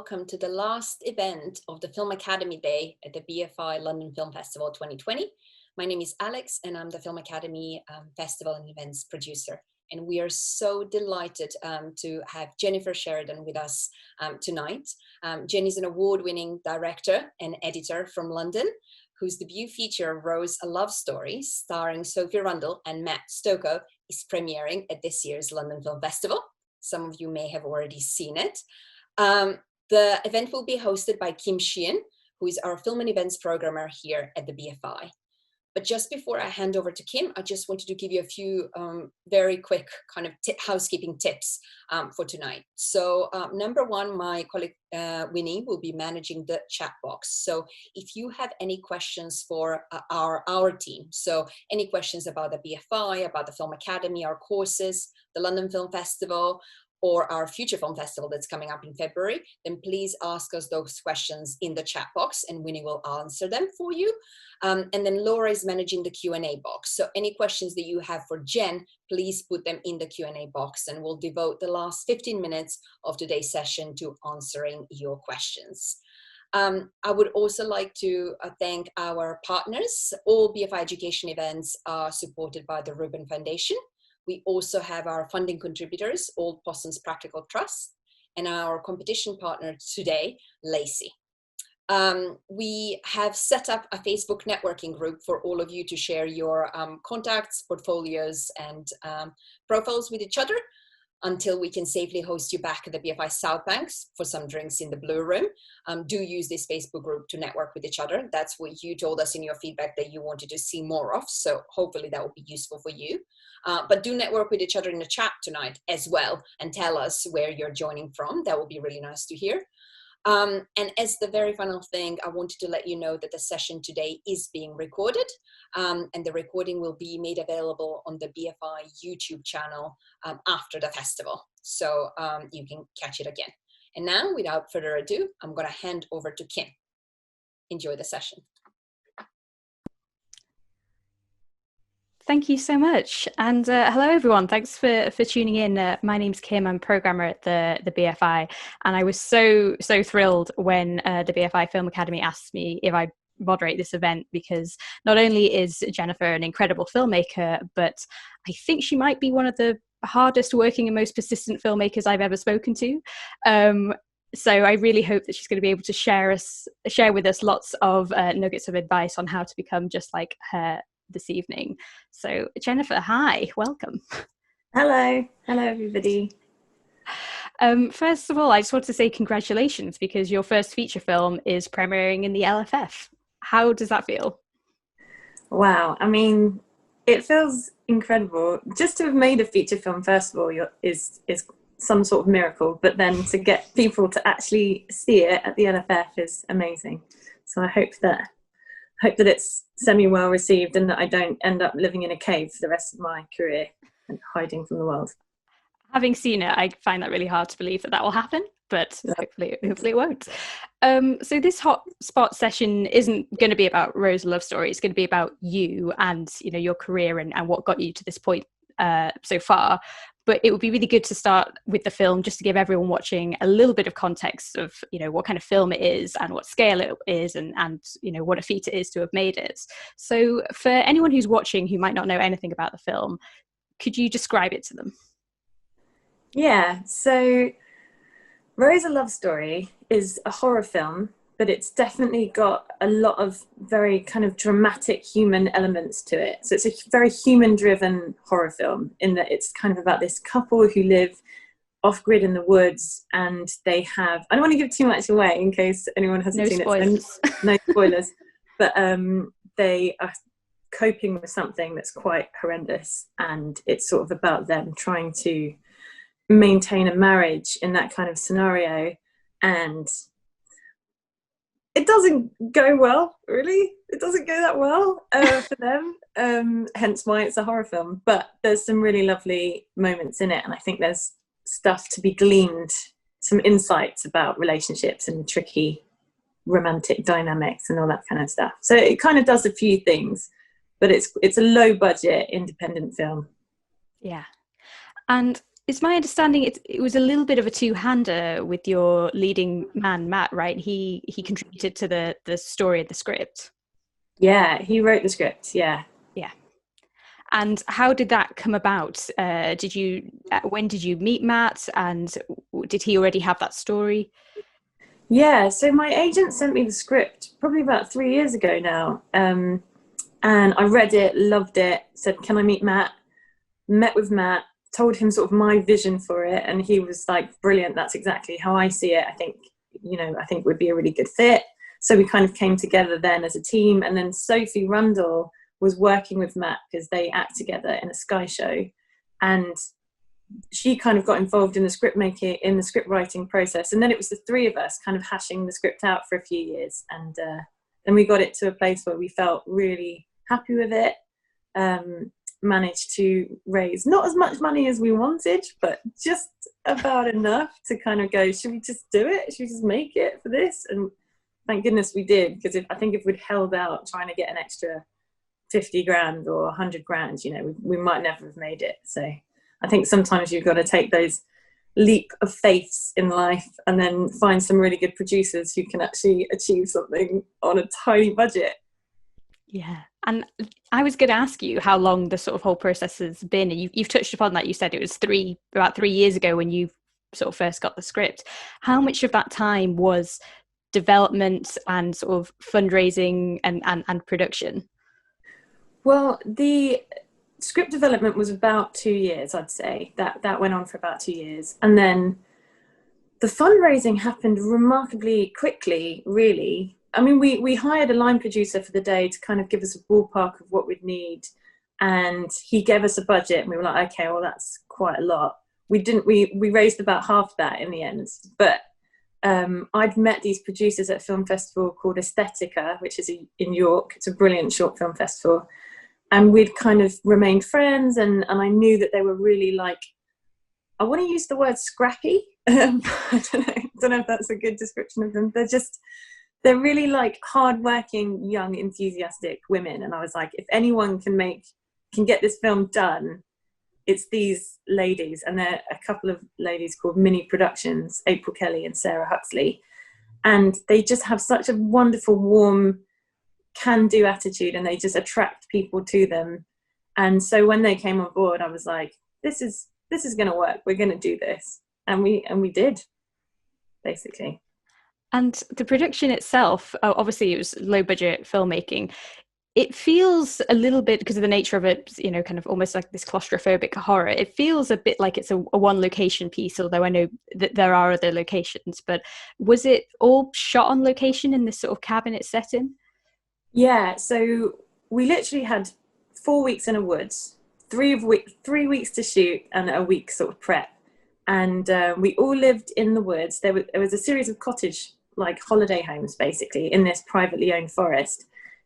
welcome to the last event of the Film Academy Day at the BFI London Film Festival 2020. My name is Alex and I'm the Film Academy Festival and Events producer. And we are so delighted to have Jennifer Sheridan with us tonight. Jen is an award-winning director and editor from London, whose debut feature, Rose, A Love Story, starring Sophie Rundle and Matt Stokoe, is premiering at this year's London Film Festival. Some of you may have already seen it. The event will be hosted by Kim Sheehan, who is our film and events programmer here at the BFI. But just before I hand over to Kim, I just wanted to give you a few very quick kind of housekeeping tips for tonight. So number one, my colleague Winnie will be managing the chat box. So if you have any questions for our team, so any questions about the BFI, about the Film Academy, our courses, the London Film Festival, or our future film festival that's coming up in February, then please ask us those questions in the chat box and Winnie will answer them for you. And then Laura is managing the Q&A box. So any questions that you have for Jen, please put them in the Q&A box and we'll devote the last 15 minutes of today's session to answering your questions. I would also like to thank our partners. All BFI education events are supported by the Reuben Foundation. We also have our funding contributors, Old Possum's Practical Trust, and our competition partner today, Lacey. We have set up a Facebook networking group for all of you to share your contacts, portfolios, and profiles with each other until we can safely host you back at the BFI South Banks for some drinks in the Blue Room. Do use this Facebook group to network with each other. That's what you told us in your feedback that you wanted to see more of. So hopefully that will be useful for you. But do network with each other in the chat tonight as well and tell us where you're joining from. That will be really nice to hear. And as the very final thing, I wanted to let you know that the session today is being recorded and the recording will be made available on the BFI YouTube channel after the festival. So you can catch it again. And now, without further ado, I'm going to hand over to Kim. Enjoy the session. Thank you so much. And hello, everyone. Thanks for tuning in. My name's Kim. I'm programmer at the BFI. And I was so thrilled when the BFI Film Academy asked me if I'd moderate this event, because not only is Jennifer an incredible filmmaker, but I think she might be one of the hardest working and most persistent filmmakers I've ever spoken to. So I really hope that she's going to be able to share with us lots of nuggets of advice on how to become just like her this evening. So Jennifer, hi, welcome. Hello everybody. First of all, I just want to say congratulations, because your first feature film is premiering in the LFF. How does that feel? Wow, I mean, it feels incredible. Just to have made a feature film, first of all, is some sort of miracle, but then to get people to actually see it at the LFF is amazing. So I hope that it's semi-well received and that I don't end up living in a cave for the rest of my career and hiding from the world. Having seen it, I find that really hard to believe that will happen, but hopefully it won't. So this hotspot session isn't going to be about Rose, A Love Story. It's going to be about you and your career and what got you to this point so far. But it would be really good to start with the film, just to give everyone watching a little bit of context of, what kind of film it is and what scale it is and what a feat it is to have made it. So for anyone who's watching who might not know anything about the film, could you describe it to them? Yeah, so Rose, A Love Story is a horror film, but it's definitely got a lot of very kind of dramatic human elements to it. So it's a very human-driven horror film in that it's kind of about this couple who live off-grid in the woods, and they have, I don't want to give too much away in case anyone hasn't seen it. So no spoilers. But they are coping with something that's quite horrendous, and it's sort of about them trying to maintain a marriage in that kind of scenario. And it doesn't go well, really. It doesn't go that well for them, hence why it's a horror film. But there's some really lovely moments in it, and I think there's stuff to be gleaned, some insights about relationships and tricky romantic dynamics and all that kind of stuff. So it kind of does a few things, but it's a low budget independent film. Yeah. And it's my understanding it was a little bit of a two-hander with your leading man, Matt, right? He contributed to the story of the script. Yeah, he wrote the script, yeah. Yeah. And how did that come about? When did you meet Matt, and did he already have that story? Yeah, so my agent sent me the script probably about 3 years ago now. And I read it, loved it, said, can I meet Matt? Met with Matt, told him sort of my vision for it, and he was like, brilliant, that's exactly how I see it. I think would be a really good fit. So we kind of came together then as a team, and then Sophie Rundle was working with Matt because they act together in a Sky show, and she kind of got involved in the script writing process, and then it was the three of us kind of hashing the script out for a few years, and then we got it to a place where we felt really happy with it. Managed to raise not as much money as we wanted, but just about enough to kind of go, should we just do it? Should we just make it for this? And thank goodness we did, because I think if we'd held out trying to get an extra 50 grand or 100 grand, we might never have made it. So I think sometimes you've got to take those leap of faiths in life and then find some really good producers who can actually achieve something on a tiny budget. Yeah. And I was going to ask you how long the sort of whole process has been. And you've touched upon that. You said it was about 3 years ago when you sort of first got the script. How much of that time was development and sort of fundraising and production? Well, the script development was about 2 years, I'd say. That went on for about 2 years. And then the fundraising happened remarkably quickly, really. I mean, we hired a line producer for the day to kind of give us a ballpark of what we'd need, and he gave us a budget, and we were like, okay, well, that's quite a lot. We raised about half that in the end, but I'd met these producers at a film festival called Aesthetica, which is in York. It's a brilliant short film festival, and we'd kind of remained friends, and I knew that they were really like, I want to use the word scrappy. I don't know if that's a good description of them. They're really like hardworking, young, enthusiastic women. And I was like, if anyone can get this film done, it's these ladies. And there are a couple of ladies called Mini Productions, April Kelly and Sarah Huxley. And they just have such a wonderful, warm, can-do attitude, and they just attract people to them. And so when they came on board, I was like, this is going to work. We're going to do this. And we did, basically. And the production itself, obviously it was low budget filmmaking. It feels a little bit, because of the nature of it, kind of almost like this claustrophobic horror. It feels a bit like it's a one location piece, although I know that there are other locations. But was it all shot on location in this sort of cabinet setting? Yeah, so we literally had 4 weeks in a woods, 3 weeks to shoot, and a week sort of prep. And we all lived in the woods. There was a series of cottage, like holiday homes, basically, in this privately owned forest.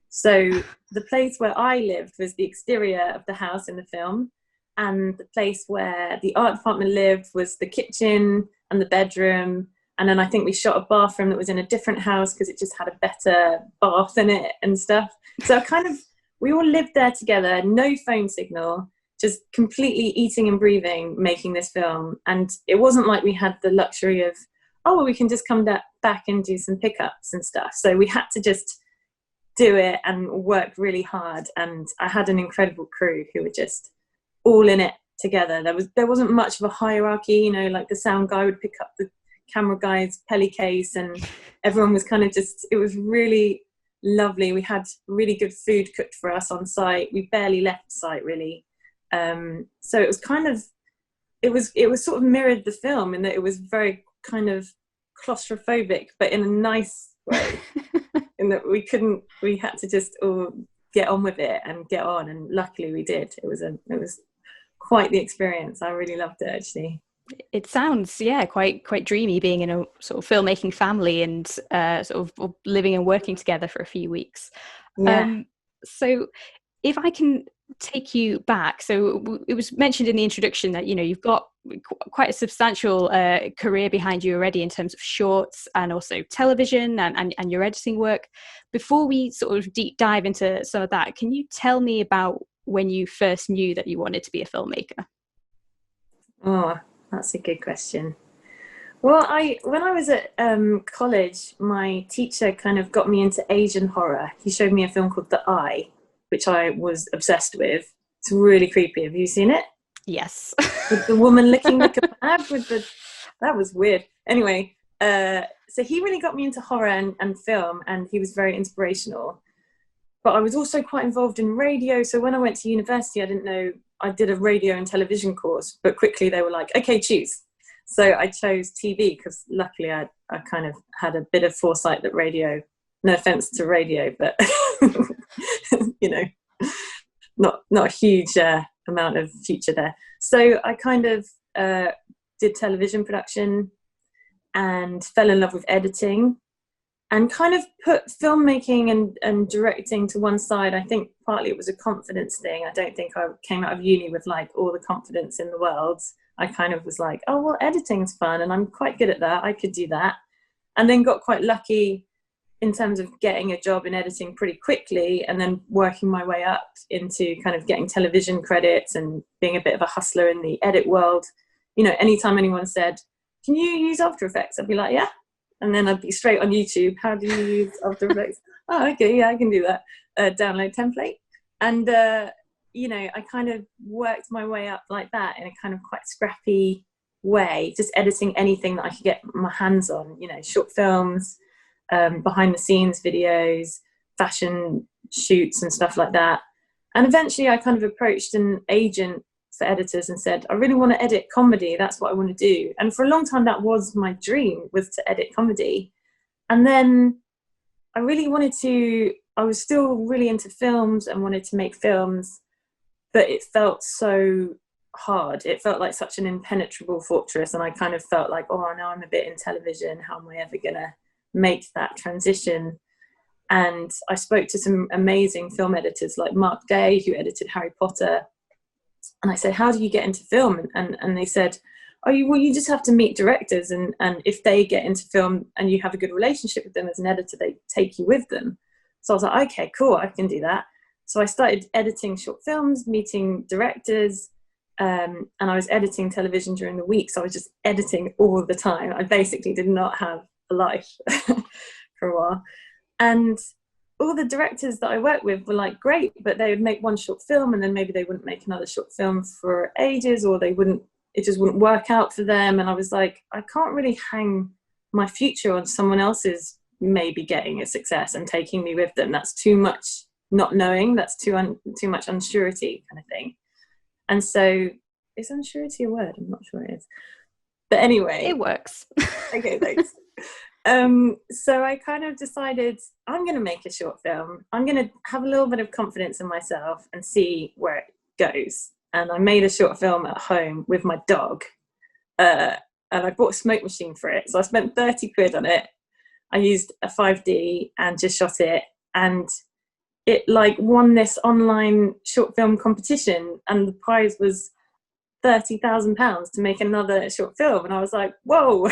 So the place where I lived was the exterior of the house in the film, and the place where the art department lived was the kitchen and the bedroom. And then I think we shot a bathroom that was in a different house because it just had a better bath in it and stuff. So we all lived there together, no phone signal, just completely eating and breathing, making this film. And it wasn't like we had the luxury of, we can just come back and do some pickups and stuff. So we had to just do it and work really hard. And I had an incredible crew who were just all in it together. There wasn't much of a hierarchy, like the sound guy would pick up the camera guy's pelly case, and everyone was kind of it was really lovely. We had really good food cooked for us on site. We barely left site, really. So it was kind of, it was sort of mirrored the film in that it was very kind of claustrophobic, but in a nice way, in that we had to just all get on with it and get on, and luckily we did. It was quite the experience. I really loved it, actually. It sounds, quite dreamy, being in a sort of filmmaking family and sort of living and working together for a few weeks. Yeah. So if I can take you back, so it was mentioned in the introduction that you've got quite a substantial career behind you already in terms of shorts and also television and your editing work. Before we sort of deep dive into some of that, can you tell me about when you first knew that you wanted to be a filmmaker? That's a good question. Well, when I was at college, my teacher kind of got me into Asian horror. He showed me a film called The Eye, which I was obsessed with. It's really creepy. Have you seen it? Yes. With the woman looking like a bag that was weird. Anyway, so he really got me into horror and film, and he was very inspirational. But I was also quite involved in radio. So when I went to university, I didn't know, I did a radio and television course, but quickly they were like, okay, choose. So I chose TV because luckily I kind of had a bit of foresight that radio, no offense to radio, but you know, not a huge amount of future there. So I kind of did television production and fell in love with editing and kind of put filmmaking and directing to one side. I think partly it was a confidence thing. I don't think I came out of uni with like all the confidence in the world. I kind of was like, oh, well, editing's fun and I'm quite good at that. I could do that. And then got quite lucky in terms of getting a job in editing pretty quickly and then working my way up into kind of getting television credits and being a bit of a hustler in the edit world. You know, anytime anyone said, can you use After Effects? I'd be like, yeah. And then I'd be straight on YouTube. How do you use After Effects? Oh, okay, yeah, I can do that. Download template. And, you know, I kind of worked my way up like that in a kind of quite scrappy way, just editing anything that I could get my hands on, you know, short films, behind the scenes videos, fashion shoots and stuff like that. And eventually I kind of approached an agent for editors and said, I really want to edit comedy. That's what I want to do. And for a long time, that was my dream, was to edit comedy. And then I really wanted to, I was still really into films and wanted to make films, but it felt so hard. It felt like such an impenetrable fortress. And I kind of felt like, oh, now I'm a bit in television. How am I ever going to make that transition? And I spoke to some amazing film editors like Mark Day, who edited Harry Potter. And I said, how do you get into film? And they said, oh, you just have to meet directors. And if they get into film and you have a good relationship with them as an editor, they take you with them. So I was like, okay, cool, I can do that. So I started editing short films, meeting directors, and I was editing television during the week. So I was just editing all the time. I basically did not have a life for a while. And all the directors that I worked with were like, great, but they would make one short film and then maybe they wouldn't make another short film for ages, or it just wouldn't work out for them. And I was like, I can't really hang my future on someone else's maybe getting a success and taking me with them. That's too much not knowing. That's too much unsurety kind of thing. And so, is unsurety a word? I'm not sure it is. But anyway. It works. Okay, thanks. So I kind of decided I'm going to make a short film. I'm going to have a little bit of confidence in myself and see where it goes. And I made a short film at home with my dog. And I bought a smoke machine for it. So I spent 30 quid on it. I used a 5D and just shot it. And it like won this online short film competition. And the prize was £30,000 to make another short film. And I was like, whoa,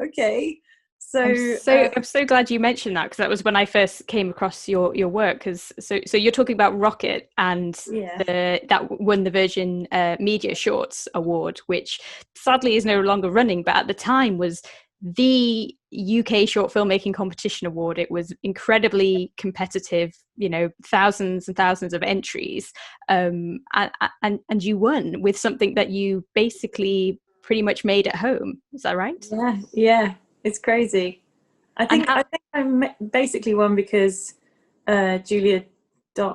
okay. So I'm so glad you mentioned that, because that was when I first came across your work. Because so you're talking about Rocket, and that won the Virgin Media Shorts Award, which sadly is no longer running, but at the time was the UK short filmmaking competition award. It was incredibly competitive, you know, thousands and thousands of entries, and you won with something that you basically pretty much made at home. Is that right? Yeah. It's crazy. I think I basically won because Julia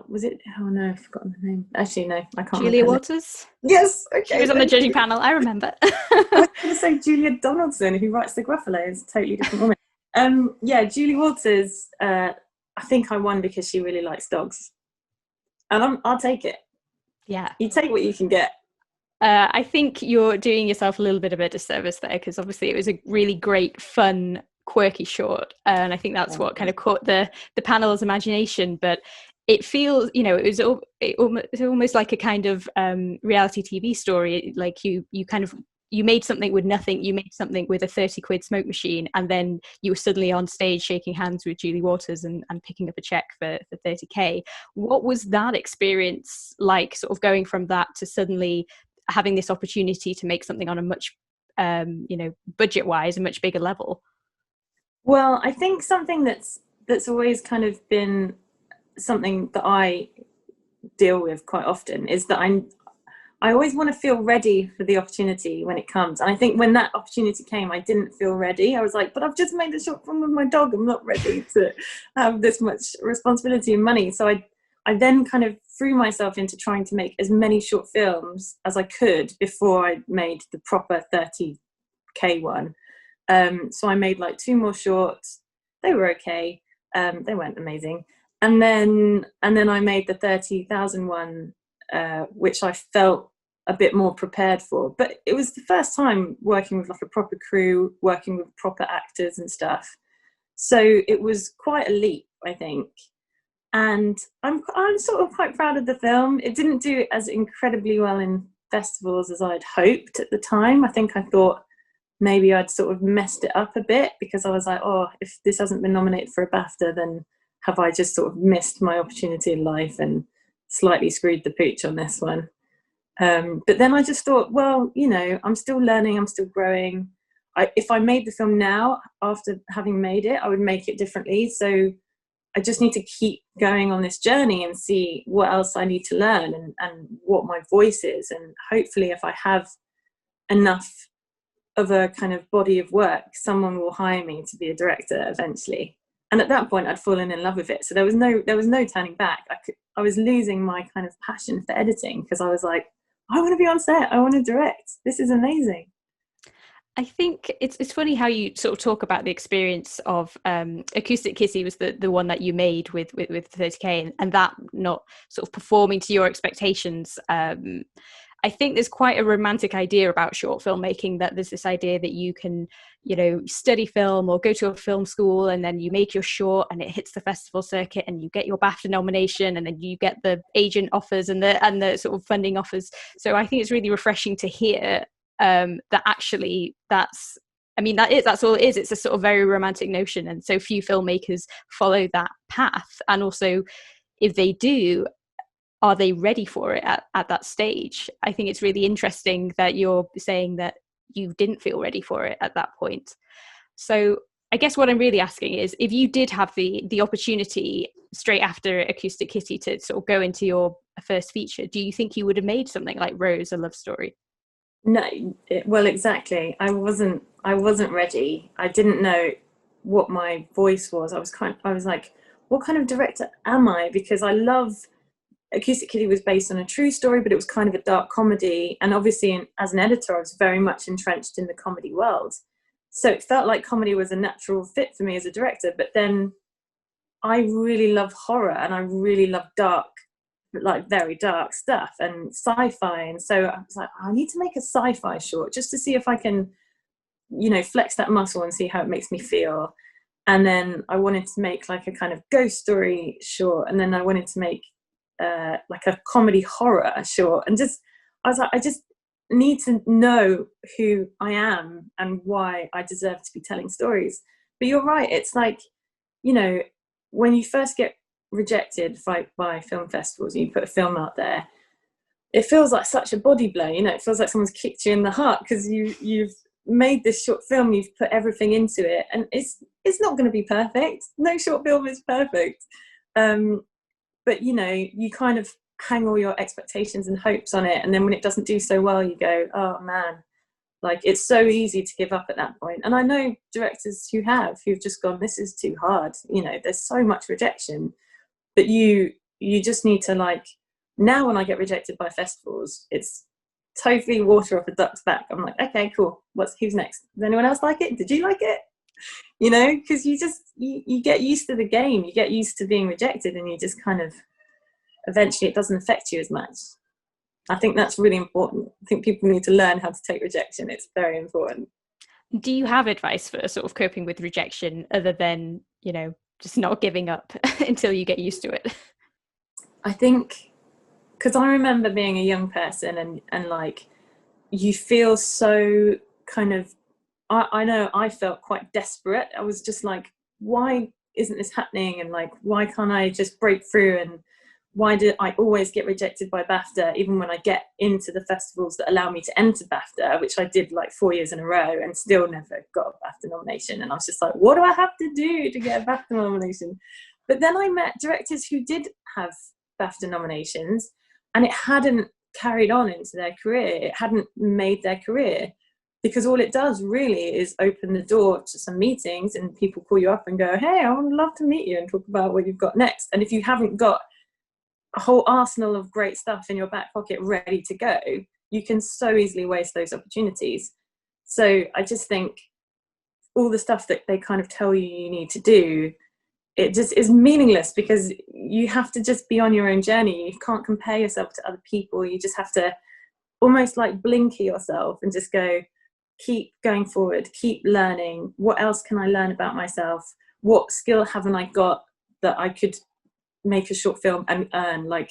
was it? Oh no, I've forgotten her name. Actually, no, I can't. Julia Waters. Yes, okay. She was on the judging panel. I remember. I was going to say Julia Donaldson, who writes The Gruffalo, is a totally different woman. Yeah, Julie Waters. I think I won because she really likes dogs, and I'll take it. Yeah, you take what you can get. I think you're doing yourself a little bit of a disservice there, because obviously it was a really great, fun, quirky short, and I think that's what kind of caught the panel's imagination. But it feels, you know, it was almost like a kind of reality TV story. Like you made something with nothing. You made something with a 30 quid smoke machine, and then you were suddenly on stage shaking hands with Julie Waters and picking up a check for 30k. What was that experience like, sort of going from that to suddenly having this opportunity to make something on a much budget wise, a much bigger level? Well, I think something that's always kind of been something that I deal with quite often is that I always want to feel ready for the opportunity when it comes. And I think when that opportunity came, I didn't feel ready. I was like, but I've just made a short film with my dog. I'm not ready to have this much responsibility and money. So I then kind of threw myself into trying to make as many short films as I could before I made the proper 30K one. So I made like 2 more shorts. They were okay. They weren't amazing. And then I made the 30,000 one, which I felt a bit more prepared for. But it was the first time working with like a proper crew, working with proper actors and stuff. So it was quite a leap, I think. And I'm sort of quite proud of the film. It didn't do as incredibly well in festivals as I'd hoped at the time. I think I thought maybe I'd sort of messed it up a bit, because I was like, oh, if this hasn't been nominated for a BAFTA, then have I just sort of missed my opportunity in life and slightly screwed the pooch on this one. But then I just thought, well, I'm still learning, I'm still growing. If I made the film now, after having made it, I would make it differently. So I just need to keep going on this journey and see what else I need to learn and what my voice is. And hopefully if I have enough of a kind of body of work, someone will hire me to be a director eventually. And at that point I'd fallen in love with it. So there was no turning back. I was losing my kind of passion for editing, because I was like, I want to be on set, I want to direct. This is amazing. I think it's funny how you sort of talk about the experience of Acoustic Kitty was the one that you made with 30K, and that not sort of performing to your expectations. I think there's quite a romantic idea about short filmmaking, that there's this idea that you can, study film or go to a film school, and then you make your short and it hits the festival circuit and you get your BAFTA nomination, and then you get the agent offers and the sort of funding offers. So I think it's really refreshing to hear that actually that's all it is. It's a sort of very romantic notion, and so few filmmakers follow that path. And also, if they do, are they ready for it at that stage? I think it's really interesting that you're saying that you didn't feel ready for it at that point. So I guess what I'm really asking is, if you did have the opportunity straight after Acoustic Kitty to sort of go into your first feature, do you think you would have made something like Rose, A Love Story? No, well, exactly. I wasn't ready. I didn't know what my voice was. I was like, what kind of director am I? Because I love Acoustic Kitty was based on a true story, but it was kind of a dark comedy. And obviously, as an editor, I was very much entrenched in the comedy world. So it felt like comedy was a natural fit for me as a director. But then I really love horror, and I really love dark, like very dark stuff and sci-fi. And so I was like, I need to make a sci-fi short just to see if I can, flex that muscle and see how it makes me feel. And then I wanted to make like a kind of ghost story short. And then I wanted to make like a comedy horror short. And I was like, I just need to know who I am and why I deserve to be telling stories. But you're right. It's like, when you first get rejected by film festivals and you put a film out there, it feels like such a body blow. It feels like someone's kicked you in the heart, because you've made this short film, you've put everything into it, and it's not going to be perfect. No short film is perfect. But you kind of hang all your expectations and hopes on it, and then when it doesn't do so well, you go, oh man, like it's so easy to give up at that point. And I know directors who've just gone, this is too hard. There's so much rejection. But you just need to, like, now when I get rejected by festivals, it's totally water off a duck's back. I'm like, okay, cool. Who's next? Does anyone else like it? Did you like it? Because you get used to the game. You get used to being rejected, and you just kind of, eventually it doesn't affect you as much. I think that's really important. I think people need to learn how to take rejection. It's very important. Do you have advice for sort of coping with rejection, other than, just not giving up until you get used to it? I think, because I remember being a young person and like, you feel so kind of, I know I felt quite desperate. I was just like, why isn't this happening? And like, why can't I just break through and why do I always get rejected by BAFTA, even when I get into the festivals that allow me to enter BAFTA, which I did like 4 years in a row and still never got a BAFTA nomination. And I was just like, what do I have to do to get a BAFTA nomination? But then I met directors who did have BAFTA nominations, and it hadn't carried on into their career. It hadn't made their career, because all it does really is open the door to some meetings, and people call you up and go, hey, I would love to meet you and talk about what you've got next. And if you haven't got a whole arsenal of great stuff in your back pocket ready to go, you can so easily waste those opportunities. So I just think all the stuff that they kind of tell you need to do, it just is meaningless, because you have to just be on your own journey. You can't compare yourself to other people. You just have to almost like blinker yourself and just go, keep going forward, keep learning. What else can I learn about myself? What skill haven't I got that I could make a short film and earn? Like,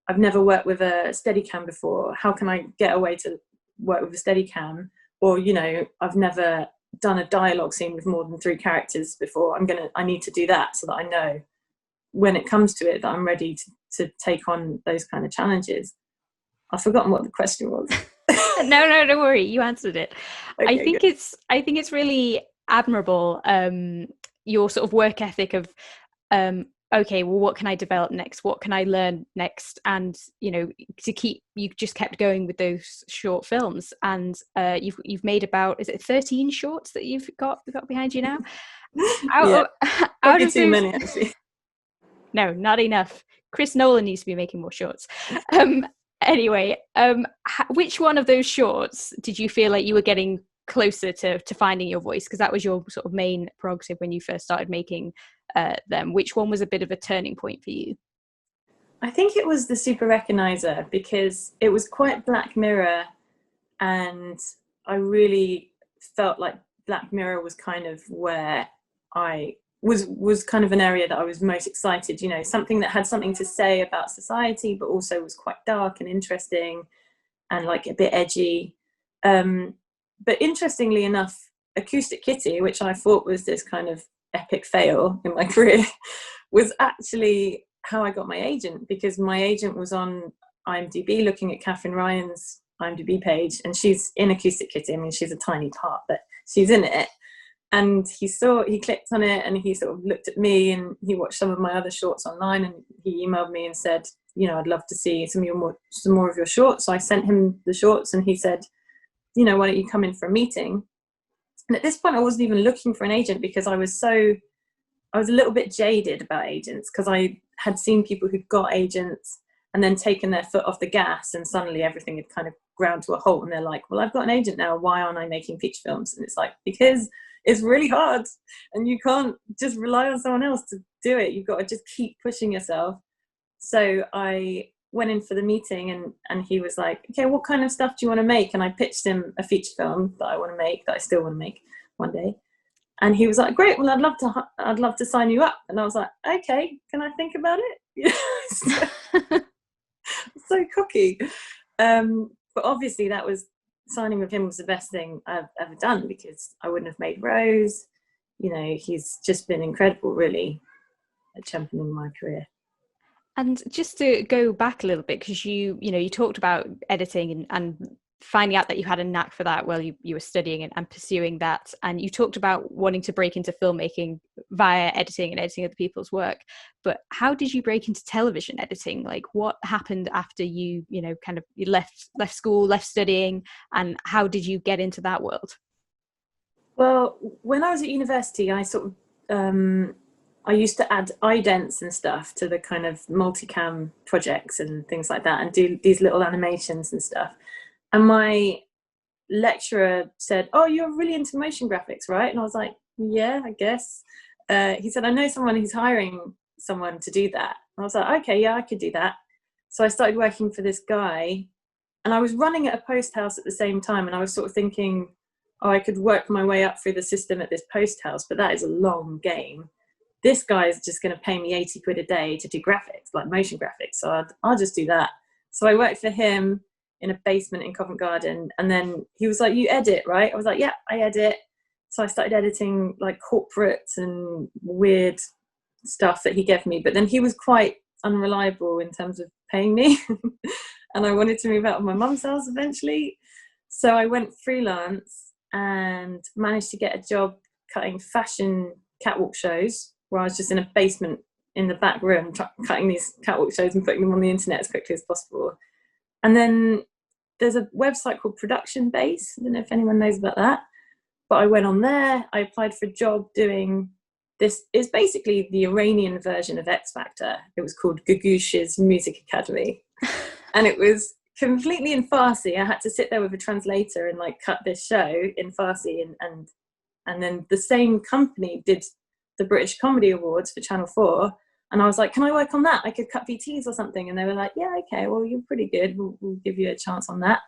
I've never worked with a Steadicam before. How can I get away to work with a Steadicam? Or, you know, I've never done a dialogue scene with more than 3 characters before. I need to do that so that I know when it comes to it that I'm ready to take on those kind of challenges. I've forgotten what the question was. No, don't worry, you answered it. Okay, I think it's really admirable, your sort of work ethic of okay, well, what can I develop next? What can I learn next? And, you know, you just kept going with those short films, and you've made about, is it 13 shorts that you've got behind you now? Out of too many, actually. No, not enough. Chris Nolan needs to be making more shorts. Anyway, which one of those shorts did you feel like you were getting closer to finding your voice? Because that was your sort of main prerogative when you first started making them. Which one was a bit of a turning point for you? I think it was the Super Recognizer, because it was quite Black Mirror, and I really felt like Black Mirror was kind of where I was kind of an area that I was most excited, you know, something that had something to say about society, but also was quite dark and interesting and like a bit edgy. But interestingly enough, Acoustic Kitty, which I thought was this kind of epic fail in my career, was actually how I got my agent, because my agent was on IMDb looking at Catherine Ryan's IMDb page, and she's in Acoustic Kitty. I mean, she's a tiny part, but she's in it. And he clicked on it, and he sort of looked at me, and he watched some of my other shorts online, and he emailed me and said, you know, I'd love to see some more of your shorts. So I sent him the shorts, and he said, you know, why don't you come in for a meeting? And at this point I wasn't even looking for an agent, because I was a little bit jaded about agents, because I had seen people who'd got agents and then taken their foot off the gas, and suddenly everything had kind of ground to a halt, and they're like, well, I've got an agent now, why aren't I making feature films? And it's like, because it's really hard, and you can't just rely on someone else to do it. You've got to just keep pushing yourself. So I went in for the meeting, and he was like, okay, what kind of stuff do you want to make? And I pitched him a feeture film that I want to make, that I still want to make one day. And he was like, great, well, I'd love to sign you up. And I was like, okay, can I think about it? So cocky. But obviously signing with him was the best thing I've ever done, because I wouldn't have made Rose. You know, he's just been incredible, really, at championing my career. And just to go back a little bit, because you talked about editing and finding out that you had a knack for that while you were studying and pursuing that, and you talked about wanting to break into filmmaking via editing and editing other people's work. But how did you break into television editing? Like, what happened after you left school, left studying, and how did you get into that world? Well, when I was at university, I sort of I used to add idents and stuff to the kind of multicam projects and things like that, and do these little animations and stuff. And my lecturer said, oh, you're really into motion graphics, right? And I was like, yeah, I guess. He said, I know someone who's hiring someone to do that. And I was like, okay, yeah, I could do that. So I started working for this guy, and I was running at a post house at the same time. And I was sort of thinking, oh, I could work my way up through the system at this post house, but that is a long game. This guy is just going to pay me 80 quid a day to do graphics, like motion graphics. So I'll just do that. So I worked for him in a basement in Covent Garden. And then he was like, you edit, right? I was like, yeah, I edit. So I started editing like corporates and weird stuff that he gave me. But then he was quite unreliable in terms of paying me. And I wanted to move out of my mum's house eventually. So I went freelance and managed to get a job cutting fashion catwalk shows, where I was just in a basement in the back room cutting these catwalk shows and putting them on the internet as quickly as possible. And then there's a website called Production Base. I don't know if anyone knows about that, but I went on there. I applied for a job doing this. Is basically the Iranian version of X Factor. It was called Gugoosh's Music Academy. And it was completely in Farsi. I had to sit there with a translator and like cut this show in Farsi, and then the same company did the British Comedy Awards for Channel 4, and I was like, can I work on that? I could cut VTs or something. And they were like, yeah, okay, well, you're pretty good, we'll give you a chance on that.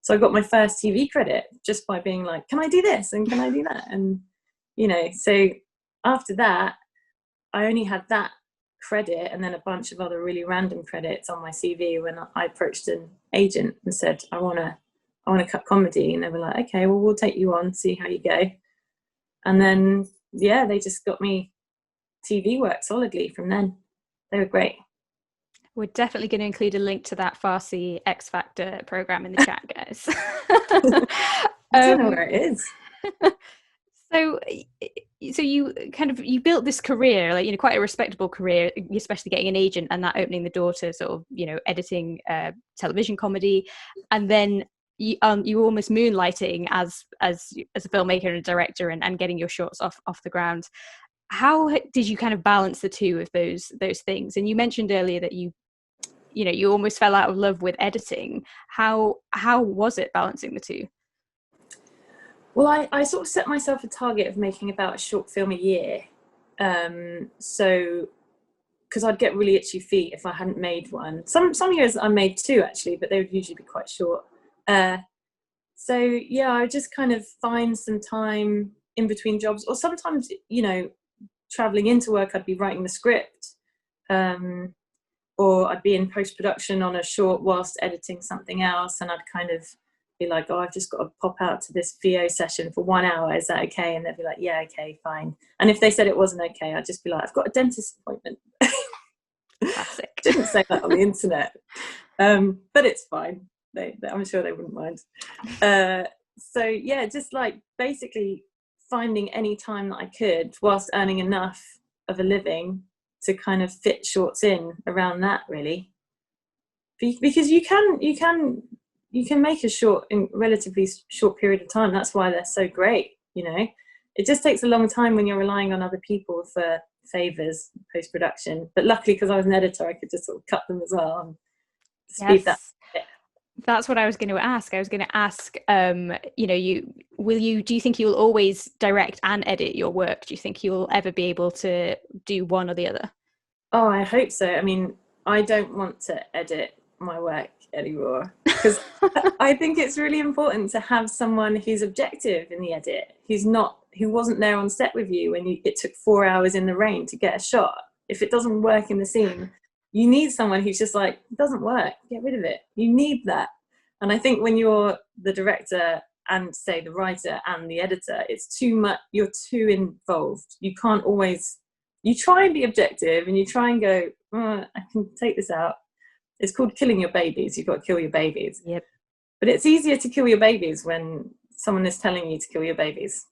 So I got my first TV credit just by being like, can I do this and can I do that? And you know, so after that I only had that credit and then a bunch of other really random credits on my CV when I approached an agent and said, I want to cut comedy. And they were like, okay, well, we'll take you on, see how you go. And then, yeah, they just got me TV work solidly from then. They were great. We're definitely going to include a link to that Farsi X Factor program in the chat, guys. I don't know where it is. So you built this career, like, you know, quite a respectable career, especially getting an agent and that opening the door to sort of, you know, editing television comedy, and then you were almost moonlighting as a filmmaker and a director and getting your shorts off the ground. How did you kind of balance the two of those things? And you mentioned earlier that you almost fell out of love with editing. How was it balancing the two? Well, I sort of set myself a target of making about a short film a year. So, because I'd get really itchy feet if I hadn't made one. Some years I made two actually, but they would usually be quite short. So yeah, I would just kind of find some time in between jobs, or sometimes, you know, traveling into work, I'd be writing the script, or I'd be in post-production on a short whilst editing something else, and I'd kind of be like, oh, I've just got to pop out to this VO session for 1 hour, is that okay? And they'd be like, yeah, okay, fine. And if they said it wasn't okay, I'd just be like, I've got a dentist appointment. Classic. Didn't say that on the internet, but it's fine. I'm sure they wouldn't mind. So yeah, just like basically finding any time that I could whilst earning enough of a living to kind of fit shorts in around that, really, because you can make a short in relatively short period of time. That's why they're so great. You know, it just takes a long time when you're relying on other people for favors post-production, but luckily, because I was an editor, I could just sort of cut them as well and speed that. That's what I was going to ask. You know, do you think you'll always direct and edit your work? Do you think you'll ever be able to do one or the other? Oh, I hope so. I mean, I don't want to edit my work anymore, because I think it's really important to have someone who's objective in the edit, who wasn't there on set with you when it took 4 hours in the rain to get a shot. If it doesn't work in the scene, you need someone who's just like, it doesn't work, get rid of it. You need that. And I think when you're the director and say the writer and the editor, it's too much, you're too involved. You can't always, you try and be objective and you try and go, oh, I can take this out. It's called killing your babies. You've got to kill your babies. Yep. But it's easier to kill your babies when someone is telling you to kill your babies.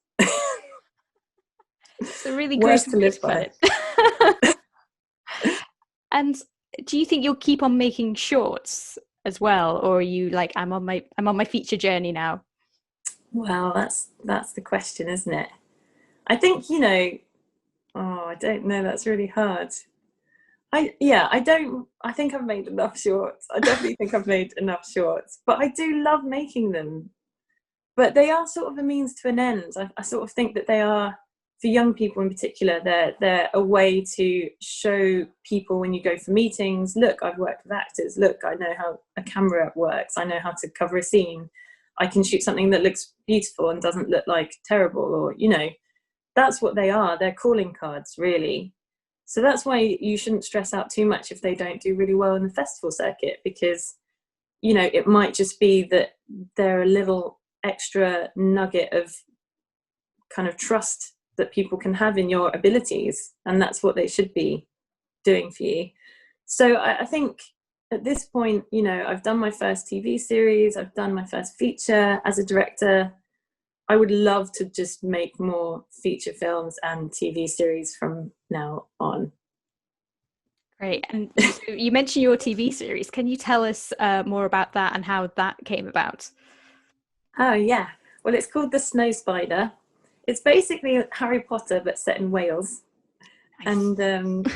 It's a really worse great to live by. And do you think you'll keep on making shorts as well, or are you like, I'm on my feature journey now? Well, that's the question, isn't it? I think, you know, I don't know, that's really hard. I think I've made enough shorts. I definitely think I've made enough shorts, but I do love making them. But they are sort of a means to an end. I sort of think that they are, for young people in particular, they're a way to show people when you go for meetings, look, I've worked with actors, look, I know how a camera works, I know how to cover a scene, I can shoot something that looks beautiful and doesn't look like terrible, or, you know, that's what they are. They're calling cards, really. So that's why you shouldn't stress out too much if they don't do really well in the festival circuit, because, you know, it might just be that they're a little extra nugget of kind of trust that people can have in your abilities, and that's what they should be doing for you. So I think at this point, you know, I've done my first TV series, I've done my first feature as a director. I would love to just make more feature films and TV series from now on. Great. And so you mentioned your TV series. Can you tell us more about that and how that came about? Oh, yeah. Well, it's called The Snow Spider. It's basically Harry Potter, but set in Wales. Nice.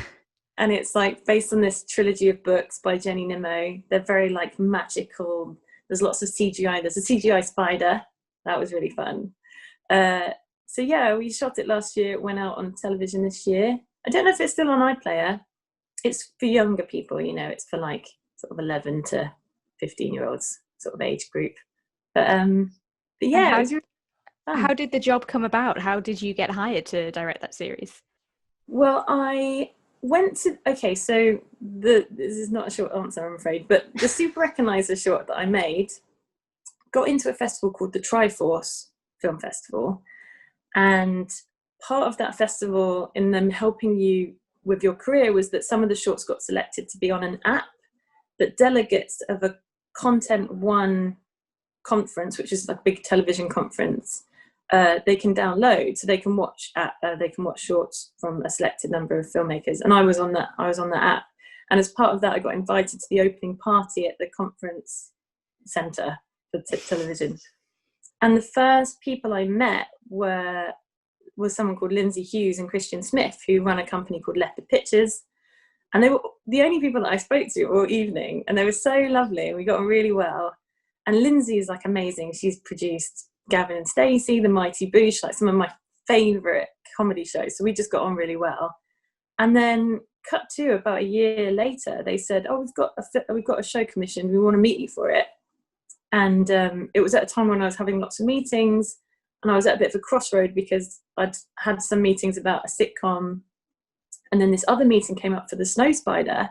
And it's like based on this trilogy of books by Jenny Nimmo. They're very like magical. There's lots of CGI. There's a CGI spider. That was really fun. So yeah, we shot it last year. It went out on television this year. I don't know if it's still on iPlayer. It's for younger people, you know, it's for like sort of 11 to 15-year-olds sort of age group. But yeah, it was really fun. How did the job come about? How did you get hired to direct that series? Well, I went to, okay, so this is not a short answer, I'm afraid, but the Super Recognizer short that I made got into a festival called the Triforce Film Festival. And part of that festival, in them helping you with your career, was that some of the shorts got selected to be on an app that delegates of a Content One conference, which is like a big television conference, they can download, so they can watch shorts from a selected number of filmmakers. And I was on that app, and as part of that, I got invited to the opening party at the conference centre for television. And the first people I met was someone called Lindsay Hughes and Christian Smith, who run a company called Leopard Pictures. And they were the only people that I spoke to all evening, and they were so lovely, and we got on really well. And Lindsay is like amazing. She's produced Gavin and Stacey, The Mighty Boosh, like some of my favourite comedy shows. So we just got on really well. And then cut to about a year later, they said, "Oh, we've got a show commissioned. We want to meet you for it." And it was at a time when I was having lots of meetings, and I was at a bit of a crossroad because I'd had some meetings about a sitcom, and then this other meeting came up for The Snow Spider,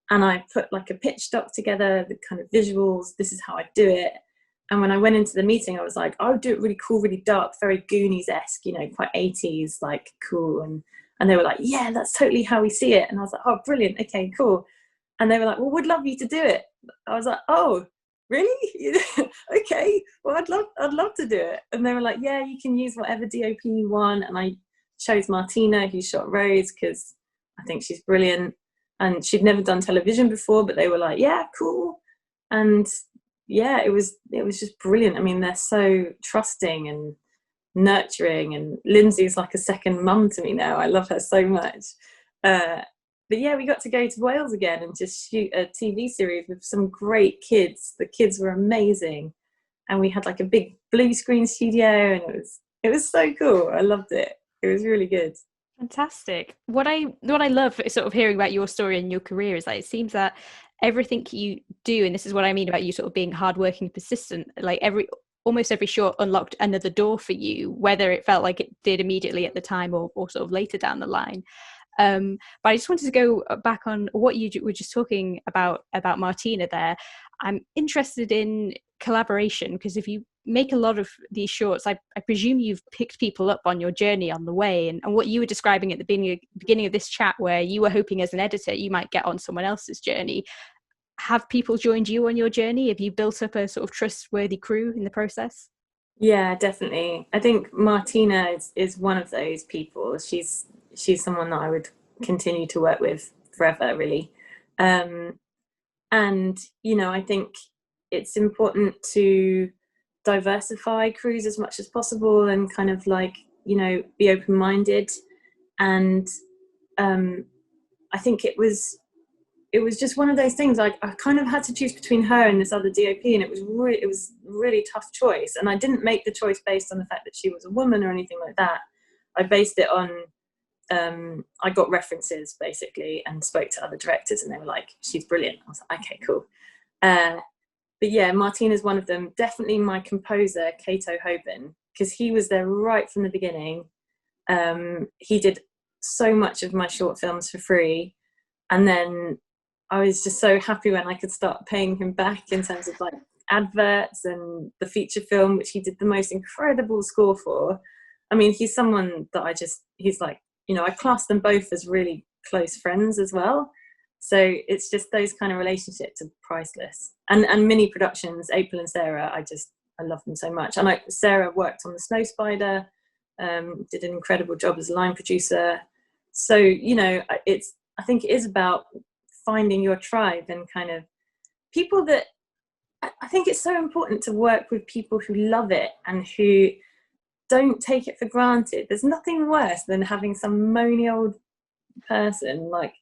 and I put like a pitch doc together, the kind of visuals, this is how I do it. And when I went into the meeting, I was like, I would do it really cool, really dark, very Goonies-esque, you know, quite 80s, like cool. And they were like, yeah, that's totally how we see it. And I was like, oh, brilliant. Okay, cool. And they were like, well, we'd love you to do it. I was like, oh, really? Okay, well, I'd love to do it. And they were like, yeah, you can use whatever DOP you want. And I chose Martina, who shot Rose, because I think she's brilliant. And she'd never done television before, but they were like, yeah, cool. And yeah, it was just brilliant. I mean, they're so trusting and nurturing, and Lindsay's like a second mum to me now. I love her so much. But yeah, we got to go to Wales again and just shoot a TV series with some great kids. The kids were amazing, and we had like a big blue screen studio, and it was so cool. I loved it. It was really good. Fantastic. What I love sort of hearing about your story and your career is that it seems that everything you do, and this is what I mean about you sort of being hardworking and persistent, like almost every short unlocked another door for you, whether it felt like it did immediately at the time or sort of later down the line. But I just wanted to go back on what you were just talking about Martina there. I'm interested in collaboration, because if you make a lot of these shorts, I presume you've picked people up on your journey on the way, and what you were describing at the beginning of this chat, where you were hoping as an editor you might get on someone else's journey. Have people joined you on your journey? Have you built up a sort of trustworthy crew in the process? Yeah, definitely. I think Martina is one of those people. She's someone that I would continue to work with forever, really. And, you know, I think it's important to diversify crews as much as possible and kind of like, you know, be open-minded. And I think it was just one of those things. I kind of had to choose between her and this other DOP, and it was really tough choice. And I didn't make the choice based on the fact that she was a woman or anything like that. I based it on I got references basically and spoke to other directors, and they were like, she's brilliant. I was like, okay, cool. But yeah, Martina's one of them. Definitely my composer, Cato Hoban, because he was there right from the beginning. He did so much of my short films for free, and then I was just so happy when I could start paying him back in terms of like adverts and the feature film, which he did the most incredible score for. I mean, he's someone that he's like, you know, I class them both as really close friends as well. So it's just those kind of relationships are priceless. And mini productions, April and Sarah, I love them so much. And Sarah worked on The Snow Spider, did an incredible job as a line producer. So, you know, I think it is about finding your tribe and kind of people that, I think it's so important to work with people who love it and who don't take it for granted. There's nothing worse than having some moany old person like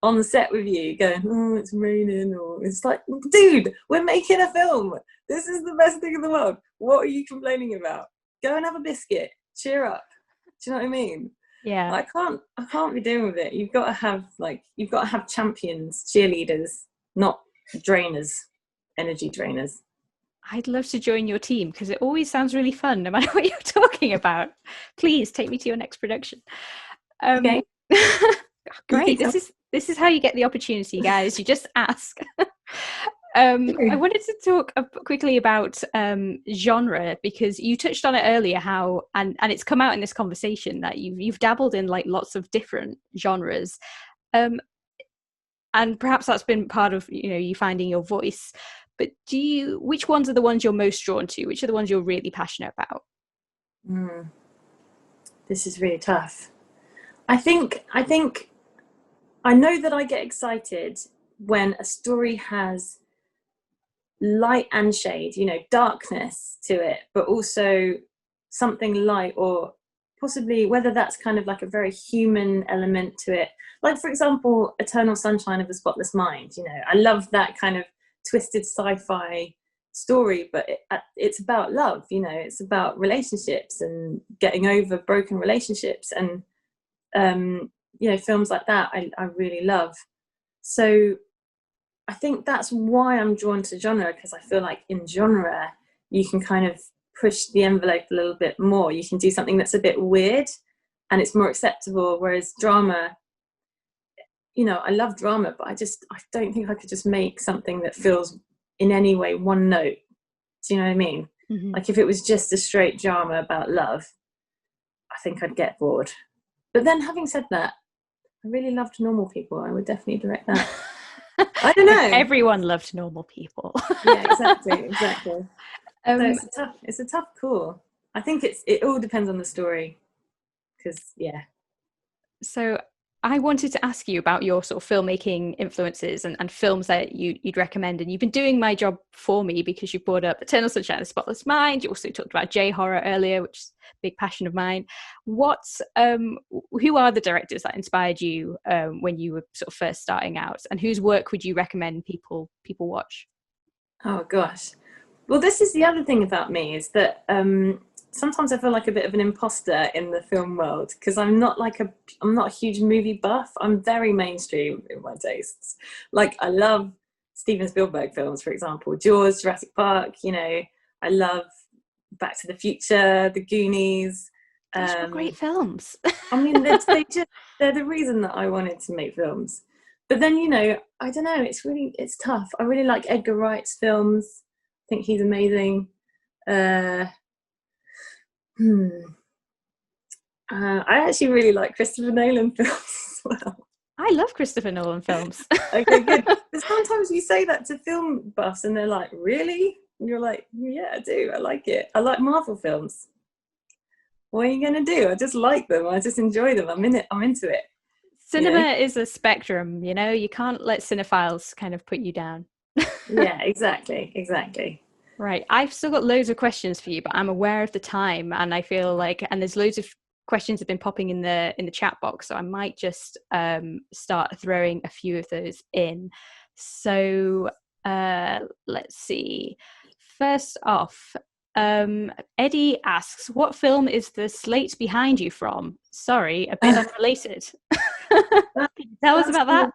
on the set with you going, oh, it's raining, or it's like, dude, we're making a film. This is the best thing in the world. What are you complaining about? Go and have a biscuit. Cheer up. Do you know what I mean? Yeah. I can't be doing with it. You've got to have champions, cheerleaders, not drainers, energy drainers. I'd love to join your team because it always sounds really fun, no matter what you're talking about. Please take me to your next production. Okay. Great. This is how you get the opportunity, guys. You just ask. I wanted to talk quickly about genre, because you touched on it earlier, how and it's come out in this conversation that you've dabbled in like lots of different genres, and perhaps that's been part of, you know, you finding your voice. But which ones are the ones you're most drawn to? Which are the ones you're really passionate about? This is really tough. I think I know that I get excited when a story has light and shade, you know, darkness to it, but also something light, or possibly whether that's kind of like a very human element to it. Like, for example, Eternal Sunshine of a Spotless Mind. You know, I love that kind of twisted sci-fi story, but it's about love, you know, it's about relationships and getting over broken relationships, and you know, films like that I really love. So I think that's why I'm drawn to genre, because I feel like in genre you can kind of push the envelope a little bit more. You can do something that's a bit weird and it's more acceptable, whereas drama, you know, I love drama, but I don't think I could just make something that feels in any way one note. Do you know what I mean? Mm-hmm. Like if it was just a straight drama about love, I think I'd get bored. But then having said that, I really loved Normal People. I would definitely direct that. I don't know. Everyone loved Normal People. Yeah, exactly. So it's a tough call. I think it all depends on the story. Because, yeah. So I wanted to ask you about your sort of filmmaking influences and films that you'd recommend. And you've been doing my job for me, because you brought up Eternal Sunshine of the Spotless Mind. You also talked about J-horror earlier, which is a big passion of mine. Who are the directors that inspired you when you were sort of first starting out? And whose work would you recommend people watch? Oh, gosh. Well, this is the other thing about me, is that sometimes I feel like a bit of an imposter in the film world, because I'm not a huge movie buff. I'm very mainstream in my tastes. Like, I love Steven Spielberg films, for example, Jaws, Jurassic Park, you know, I love Back to the Future, The Goonies. Those were great films. I mean, they're the reason that I wanted to make films. But then, you know, I don't know, it's tough. I really like Edgar Wright's films. I think he's amazing. I actually really like Christopher Nolan films as well. I love Christopher Nolan films. Okay, good. But sometimes you say that to film buffs and they're like, really? And you're like, yeah, I do. I like it. I like Marvel films. What are you going to do? I just like them. I just enjoy them. I'm in it. I'm into it. Cinema is a spectrum, you know? You can't let cinephiles kind of put you down. Yeah, exactly. Right. I've still got loads of questions for you, but I'm aware of the time, and I feel like, and there's loads of questions have been popping in the chat box, so I might just start throwing a few of those in. So let's see. First off, Eddie asks, what film is the slate behind you from? Sorry, a bit unrelated. Can you tell us about that?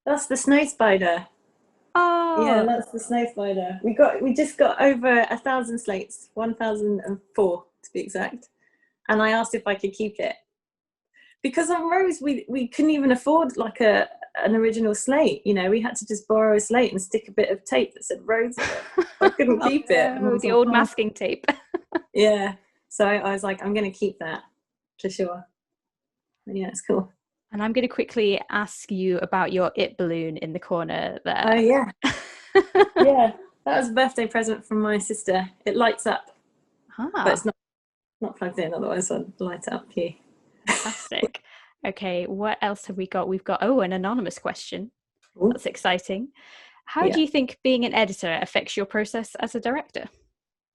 That's The Snow Spider. Oh, yeah, that's The Snow Spider. We just got over 1,000 slates, 1,004 to be exact. And I asked if I could keep it, because on Rose we couldn't even afford like an original slate. You know, we had to just borrow a slate and stick a bit of tape that said Rose on it. I couldn't keep it. Oh, the old masking tape. Yeah. So I was like, I'm going to keep that for sure. But yeah, it's cool. And I'm going to quickly ask you about your it balloon in the corner there. Oh, yeah. Yeah, that was a birthday present from my sister. It lights up, but it's not plugged in, otherwise I'd light it up for you. Fantastic. Okay, what else have we got? We've got, an anonymous question. Ooh. That's exciting. How do you think being an editor affects your process as a director?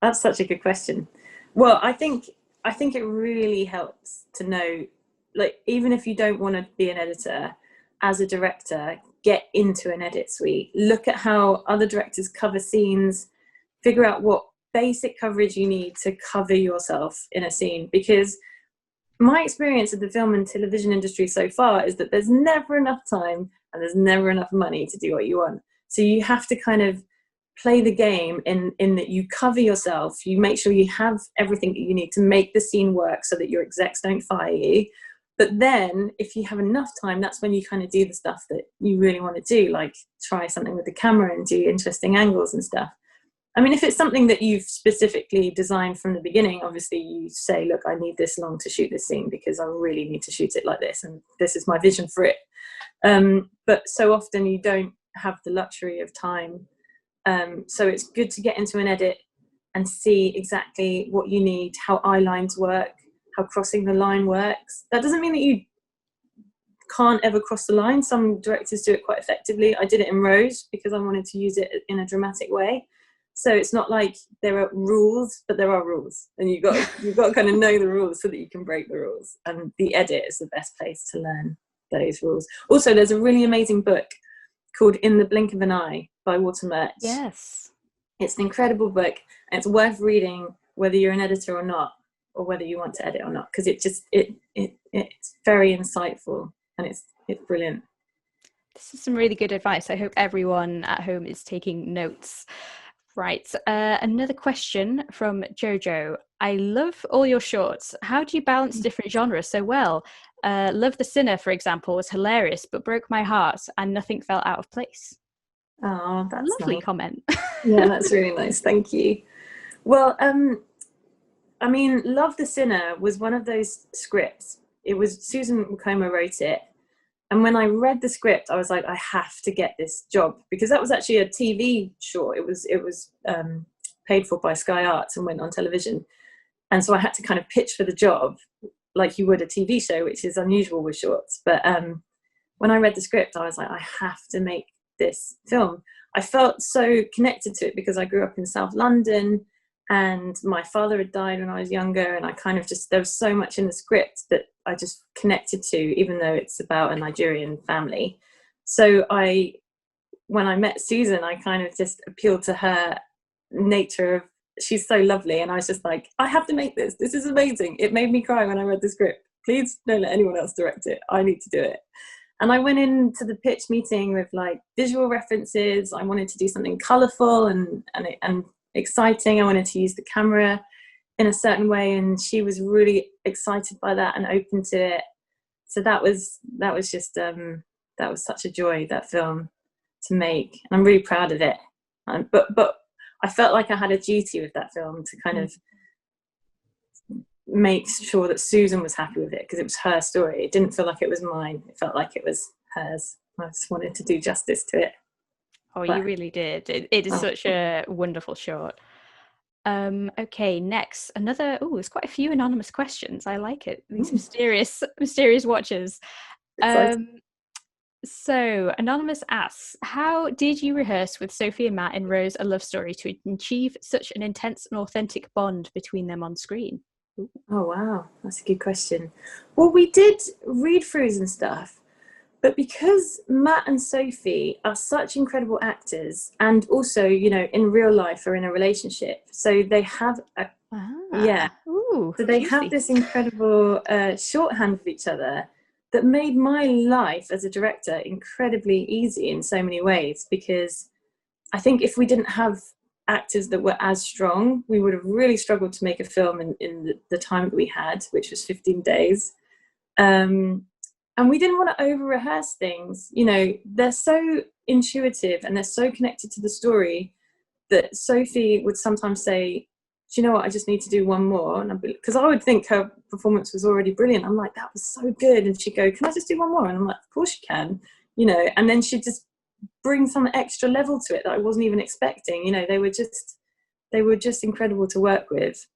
That's such a good question. Well, I think it really helps to know, like, even if you don't want to be an editor, as a director, get into an edit suite, look at how other directors cover scenes, figure out what basic coverage you need to cover yourself in a scene. Because my experience of the film and television industry so far is that there's never enough time and there's never enough money to do what you want. So you have to kind of play the game in that you cover yourself, you make sure you have everything that you need to make the scene work so that your execs don't fire you. But then if you have enough time, that's when you kind of do the stuff that you really want to do, like try something with the camera and do interesting angles and stuff. I mean, if it's something that you've specifically designed from the beginning, obviously you say, look, I need this long to shoot this scene because I really need to shoot it like this, and this is my vision for it. But so often you don't have the luxury of time. So it's good to get into an edit and see exactly what you need, how eye lines work, how crossing the line works. That doesn't mean that you can't ever cross the line. Some directors do it quite effectively. I did it in Rose because I wanted to use it in a dramatic way. So it's not like there are rules, but there are rules, and you've got to kind of know the rules so that you can break the rules. And the edit is the best place to learn those rules. Also, there's a really amazing book called In the Blink of an Eye by Walter Murch. Yes, it's an incredible book, and it's worth reading whether you're an editor or not, or whether you want to edit or not, because it's very insightful and it's brilliant. This is some really good advice. I hope everyone at home is taking notes. Right, another question from Jojo. I love all your shorts. How do you balance different genres so well? Love the Sinner, for example, was hilarious, but broke my heart and nothing felt out of place. Oh, that's lovely nice. Comment. Yeah, that's really nice. Thank you. Well, I mean, Love the Sinner was one of those scripts. It was Susan McComa wrote it. And when I read the script, I was like, I have to get this job, because that was actually a TV short. It was paid for by Sky Arts and went on television. And so I had to kind of pitch for the job like you would a TV show, which is unusual with shorts. But when I read the script, I was like, I have to make this film. I felt so connected to it because I grew up in South London and my father had died when I was younger, and I kind of there was so much in the script that I just connected to, even though it's about a Nigerian family. So when I met Susan, I kind of just appealed to her nature of, she's so lovely, and I was just like, I have to make this. This is amazing. It made me cry when I read the script. Please don't let anyone else direct it. I need to do it. And I went into the pitch meeting with like visual references. I wanted to do something colourful and exciting. I wanted to use the camera in a certain way, and she was really excited by that and open to it. So that was just that was such a joy, that film, to make, and I'm really proud of it. But I felt like I had a duty with that film to kind of make sure that Susan was happy with it, because it was her story. It didn't feel like it was mine. It felt like it was hers. I just wanted to do justice to it. Oh, you really did. It is such a wonderful short. Okay, next, there's quite a few anonymous questions. I like it. These mysterious watchers. So Anonymous asks, how did you rehearse with Sophie and Matt in Rose A Love Story to achieve such an intense and authentic bond between them on screen? Ooh. Oh wow, that's a good question. Well, we did read-throughs and stuff, but because Matt and Sophie are such incredible actors, and also, in real life are in a relationship, so they have so they have this incredible shorthand with each other that made my life as a director incredibly easy in so many ways, because I think if we didn't have actors that were as strong, we would have really struggled to make a film in the time that we had, which was 15 days. And we didn't want to over rehearse things. They're so intuitive and they're so connected to the story that Sophie would sometimes say, you know what, I just need to do one more. And because I would think her performance was already brilliant. I'm like, that was so good. And she'd go, can I just do one more? And I'm like, of course you can, you know. And then she'd just bring some extra level to it that I wasn't even expecting. You know, they were just incredible to work with.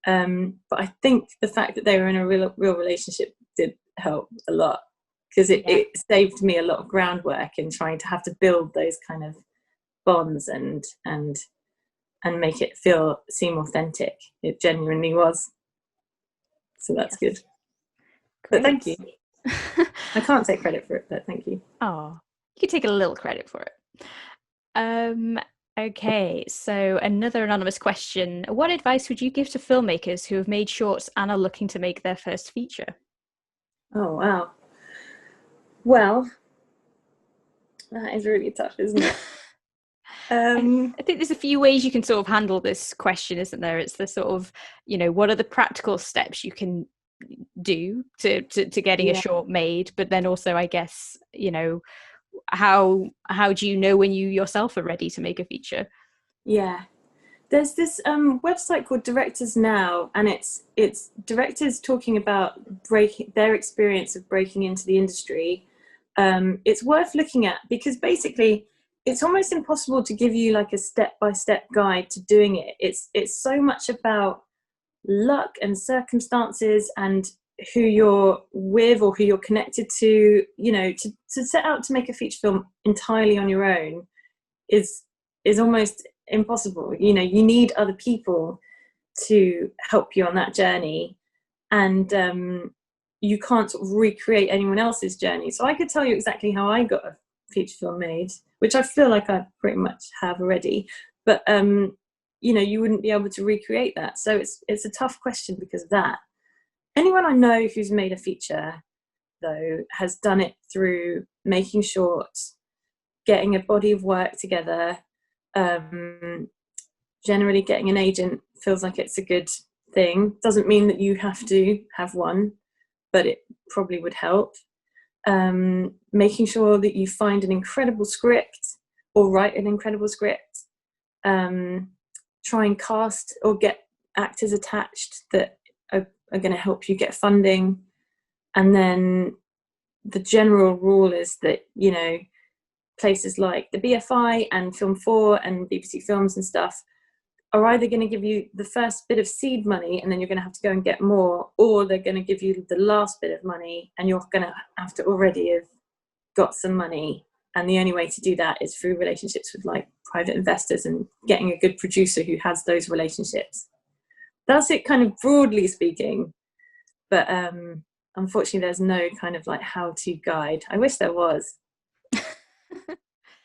But I think the fact that they were in a real relationship did help a lot, because it saved me a lot of groundwork in trying to have to build those kind of bonds and make it seem authentic. It genuinely was. So that's good. But thank you. I can't take credit for it, but thank you. Oh, you can take a little credit for it. Okay, so another anonymous question. What advice would you give to filmmakers who have made shorts and are looking to make their first feature? Oh, wow. Well, that is really tough, isn't it? I think there's a few ways you can sort of handle this question, isn't there? It's the sort of, you know, what are the practical steps you can do to getting a short made, but then also, I guess, you know, how do you know when you yourself are ready to make a feature? Yeah, there's this website called Directors Now, and it's directors talking about their experience of breaking into the industry. It's worth looking at, because basically it's almost impossible to give you like a step-by-step guide to doing it. It's so much about luck and circumstances and who you're with or who you're connected to. You know, to set out to make a feature film entirely on your own is almost impossible. You know, you need other people to help you on that journey, and you can't sort of recreate anyone else's journey. So I could tell you exactly how I got a feature film made, which I feel like I pretty much have already, but you know, you wouldn't be able to recreate that. So it's a tough question because of that. Anyone I know who's made a feature, though, has done it through making shorts, getting a body of work together. Generally getting an agent feels like it's a good thing. Doesn't mean that you have to have one, but it probably would help. Making sure that you find an incredible script or write an incredible script. Try and cast or get actors attached that are going to help you get funding. And then the general rule is that, you know, places like the BFI and Film 4 and BBC Films and stuff are either going to give you the first bit of seed money and then you're going to have to go and get more, or they're going to give you the last bit of money and you're going to have to already have got some money. And the only way to do that is through relationships with like private investors and getting a good producer who has those relationships. That's it, kind of broadly speaking. But unfortunately, there's no kind of like how-to guide. I wish there was.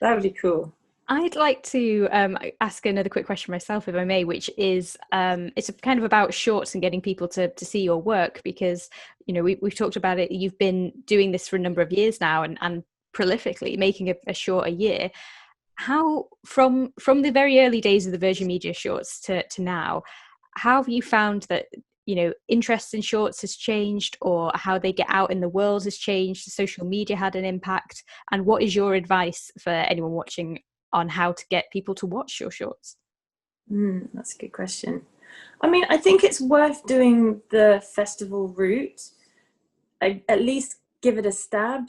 That would be cool. I'd like to ask another quick question myself, if I may, which is it's kind of about shorts and getting people to see your work, because, you know, we've talked about it. You've been doing this for a number of years now and prolifically making a short a year. How, from the very early days of the Virgin Media shorts to now, how have you found that, you know, interest in shorts has changed, or how they get out in the world has changed? Social media had an impact. And what is your advice for anyone watching on how to get people to watch your shorts? That's a good question. I mean, I think it's worth doing the festival route. At least give it a stab.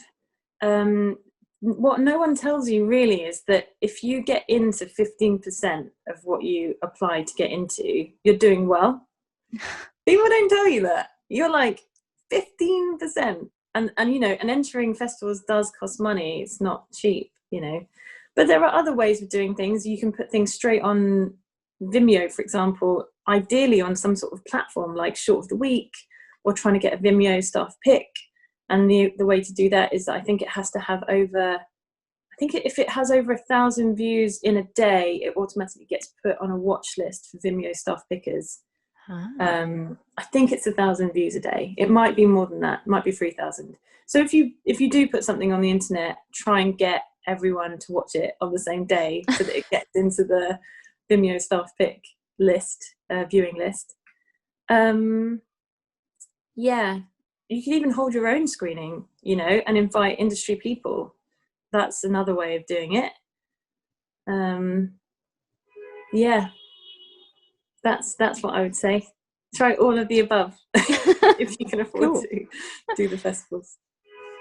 What no one tells you really is that if you get into 15% of what you apply to get into, you're doing well. People don't tell you that. You're like 15%. And you know, and entering festivals does cost money. It's not cheap, you know. But there are other ways of doing things. You can put things straight on Vimeo, for example, ideally on some sort of platform like Short of the Week, or trying to get a Vimeo staff pick. And the way to do that is, I think it has to have over, if it has over 1,000 views in a day, it automatically gets put on a watch list for Vimeo staff pickers. I think it's 1,000 views a day. It might be more than that. It might be 3,000. So if you do put something on the internet, try and get everyone to watch it on the same day so that it gets into the Vimeo staff pick list, viewing list. Yeah, you can even hold your own screening, you know, and invite industry people. That's another way of doing it. Yeah, That's what I would say. Try all of the above if you can afford to do the festivals.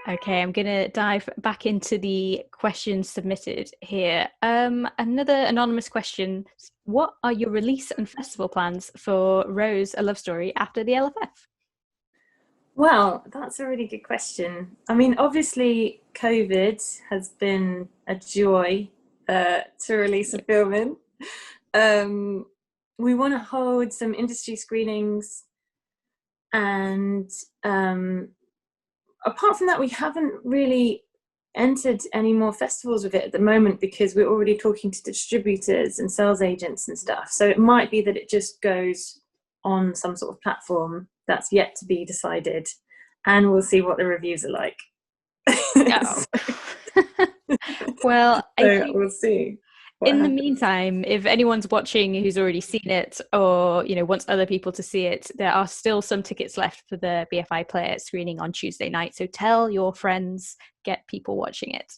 Okay, I'm going to dive back into the questions submitted here. Another anonymous question. What are your release and festival plans for Rose, A Love Story after the LFF? Well, that's a really good question. I mean, obviously, COVID has been a joy to release a film in. We want to hold some industry screenings, and apart from that, we haven't really entered any more festivals with it at the moment because we're already talking to distributors and sales agents and stuff. So it might be that it just goes on some sort of platform that's yet to be decided, and we'll see what the reviews are like. Oh. Well, I think we'll see. In the meantime, if anyone's watching who's already seen it, or wants other people to see it, there are still some tickets left for the BFI Player screening on Tuesday night. So tell your friends, get people watching it.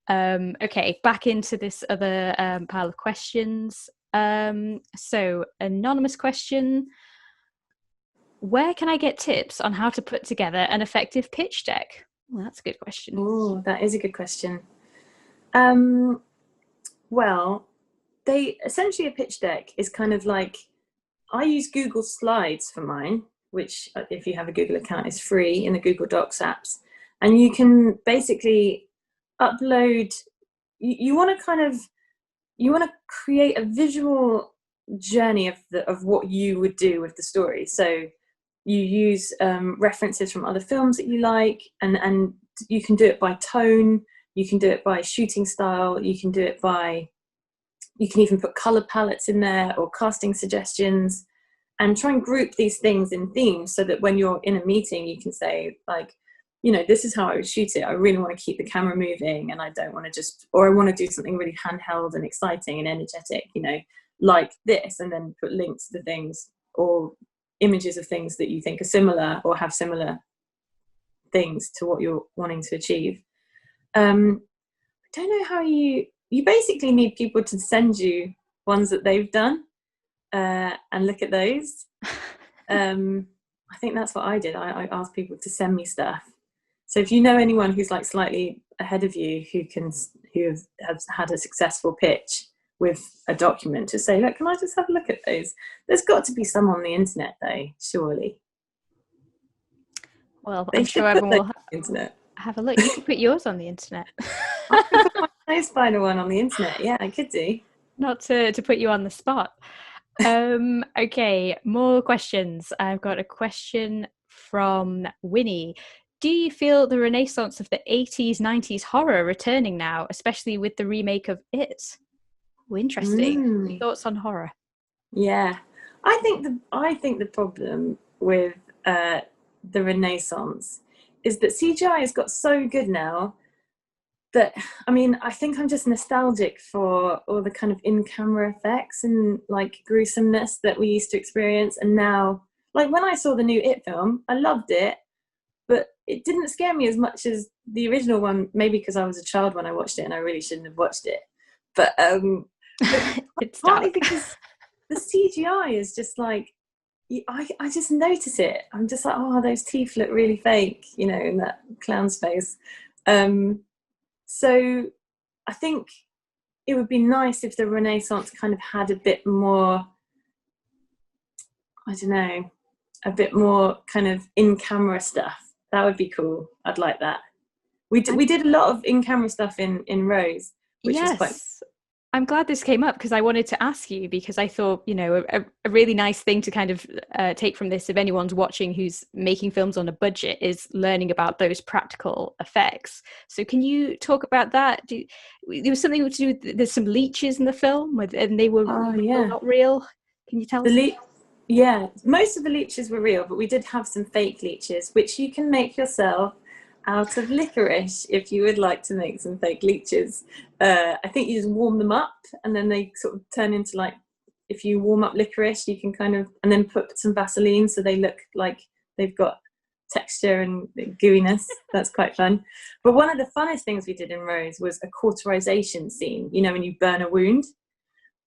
Okay, back into this other pile of questions. So anonymous question: where can I get tips on how to put together an effective pitch deck? Well, that's a good question. Oh, that is a good question. Well, essentially a pitch deck is kind of like, I use Google Slides for mine, which if you have a Google account is free in the Google Docs apps. And you can basically upload, you want to create a visual journey of what you would do with the story. So you use references from other films that you like, and you can do it by tone. You can do it by shooting style. You can even put color palettes in there or casting suggestions, and try and group these things in themes so that when you're in a meeting, you can say, like, this is how I would shoot it. I really want to keep the camera moving, and I don't want to or I want to do something really handheld and exciting and energetic, like this, and then put links to things or images of things that you think are similar or have similar things to what you're wanting to achieve. I don't know how you basically need people to send you ones that they've done and look at those. I think that's what I did. I asked people to send me stuff. So if you know anyone who's like slightly ahead of you who has had a successful pitch with a document, just say, look, can I just have a look at those? There's got to be some on the internet though, surely. Well, I'm sure everyone will internet. Have a look. You could put yours on the internet. I could put my nose spider one on the internet. Yeah, I could do. Not to put you on the spot. Okay, more questions. I've got a question from Winnie. Do you feel the renaissance of the 80s, 90s horror returning now, especially with the remake of It? Well, interesting. Thoughts on horror? Yeah, I think the problem with the renaissance is that CGI has got so good now that, I think I'm just nostalgic for all the kind of in-camera effects and like gruesomeness that we used to experience. And now, like when I saw the new It film, I loved it, but it didn't scare me as much as the original one, maybe because I was a child when I watched it and I really shouldn't have watched it. But it's partly dark. because the CGI is just like, I just notice it. I'm just like, oh, those teeth look really fake, in that clown's face. So I think it would be nice if the Renaissance kind of had a bit more, I don't know, a bit more kind of in-camera stuff. That would be cool. I'd like that. We did a lot of in-camera stuff in Rose, which was quite... I'm glad this came up because I wanted to ask you, because I thought, a really nice thing to kind of take from this, if anyone's watching who's making films on a budget, is learning about those practical effects. So can you talk about that? There was something to do, there's some leeches in the film and they were not real. Can you tell us? Yeah, most of the leeches were real, but we did have some fake leeches, which you can make yourself out of licorice if you would like to make some fake leeches. I think you just warm them up and then they sort of turn into, like, if you warm up licorice, you can kind of, and then put some Vaseline so they look like they've got texture and gooiness. That's quite fun. But one of the funnest things we did in Rose was a cauterization scene, when you burn a wound.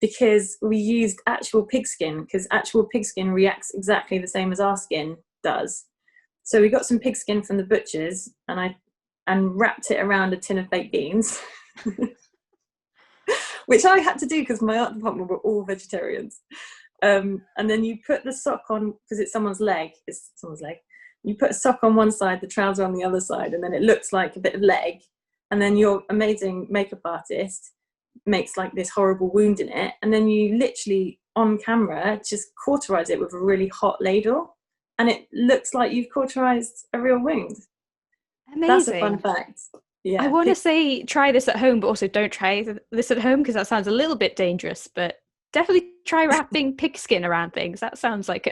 because we used actual pigskin, because actual pigskin reacts exactly the same as our skin does. So we got some pigskin from the butchers, and wrapped it around a tin of baked beans, which I had to do because my art department were all vegetarians. And then you put the sock on, because it's someone's leg. You put a sock on one side, the trouser on the other side, and then it looks like a bit of leg. And then your amazing makeup artist makes like this horrible wound in it. And then you literally, on camera, just cauterize it with a really hot ladle. And it looks like you've cauterized a real wound. Amazing. That's a fun fact. Yeah. I want to say try this at home, but also don't try this at home because that sounds a little bit dangerous, but definitely try wrapping pigskin around things. That sounds like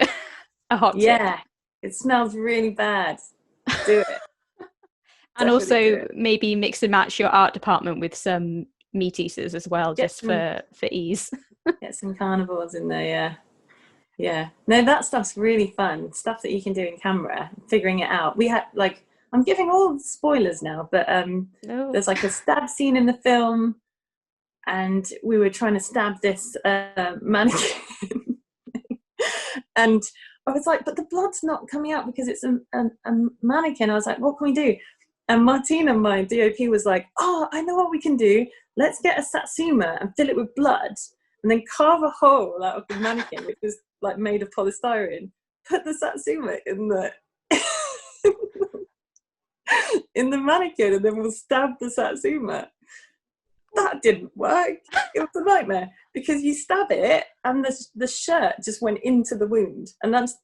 a hot tip. Yeah, it smells really bad. Do it. And also maybe mix and match your art department with some meat eaters as well, just for ease. Get some carnivores in there, yeah. No, that stuff's really fun. Stuff that you can do in camera, figuring it out. We had I'm giving all the spoilers now, but there's like a stab scene in the film, and we were trying to stab this mannequin. And I was like, but the blood's not coming out because it's a mannequin. I was like, what can we do? And Martina, my DOP, was like, oh, I know what we can do. Let's get a satsuma and fill it with blood and then carve a hole out of the mannequin, which was like made of polystyrene. Put the satsuma in the in the mannequin, and then we'll stab the satsuma. That didn't work. It was a nightmare because you stab it and the shirt just went into the wound, and that's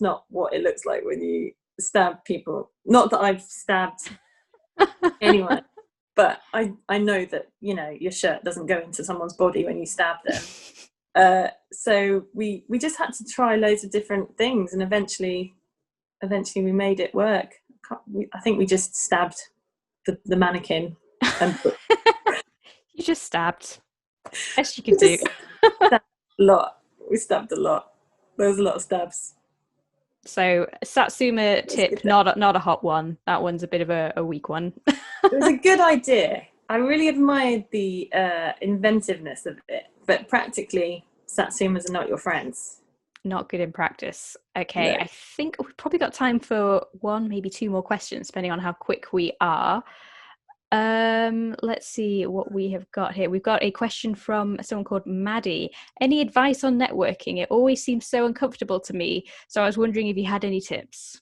not what it looks like when you stab people. Not that I've stabbed anyone, but I know that, you know, your shirt doesn't go into someone's body when you stab them. So we just had to try loads of different things, and eventually we made it work. I think we just stabbed the mannequin and You just stabbed. Best you could do. We stabbed a lot. There was a lot of stabs. So Satsuma tip, not a hot one. That one's a bit of a weak one. It was a good idea. I really admired the inventiveness of it, but practically Satsumas are not your friends. Not good in practice. Okay, No. I think we've probably got time for one, maybe two more questions, depending on how quick we are. Let's see what we have got here. We've got a question from someone called Maddie. Any advice on networking? It always seems so uncomfortable to me. So I was wondering if you had any tips.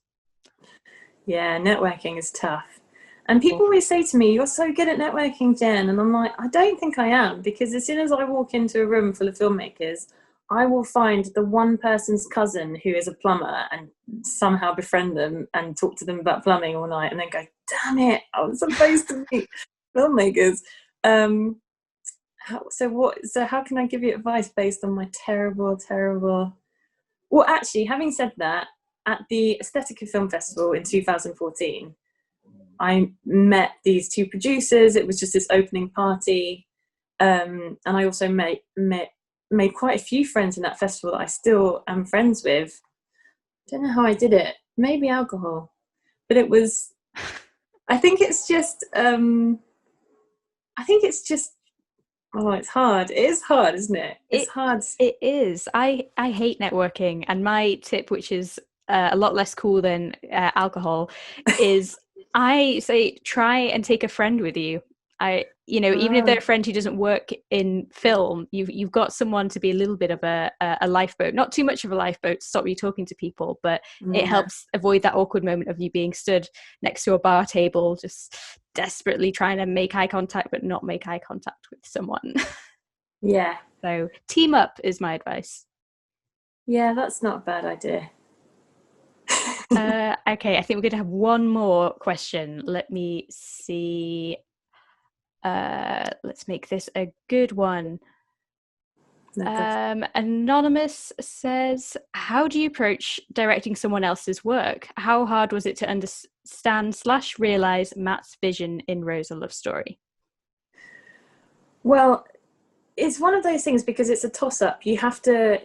Yeah, networking is tough. And people always say to me, you're so good at networking, Jen. And I'm like, I don't think I am, because as soon as I walk into a room full of filmmakers, I will find the one person's cousin who is a plumber and somehow befriend them and talk to them about plumbing all night, and then go, damn it, I was supposed to meet filmmakers. So how can I give you advice based on my terrible... Well, actually, having said that, at the Stokoe Film Festival in 2014, I met these two producers. It was just this opening party. And I also made quite a few friends in that festival that I still am friends with. I don't know how I did it. Maybe alcohol. But it was... I think it's just... Oh, it's hard. It is hard, isn't it? It's hard. It is. I hate networking. And my tip, which is a lot less cool than alcohol, is I say try and take a friend with you. Even if they're a friend who doesn't work in film, you've got someone to be a little bit of a lifeboat, not too much of a lifeboat to stop you talking to people, but it helps avoid that awkward moment of you being stood next to a bar table, just desperately trying to make eye contact, but not make eye contact with someone. Yeah. So team up is my advice. Yeah, that's not a bad idea. Okay, I think we're going to have one more question. Let me see. Let's make this a good one. Anonymous says, how do you approach directing someone else's work? How hard was it to understand/realize Matt's vision in Rosa Love Story? Well, it's one of those things because it's a toss-up. You have to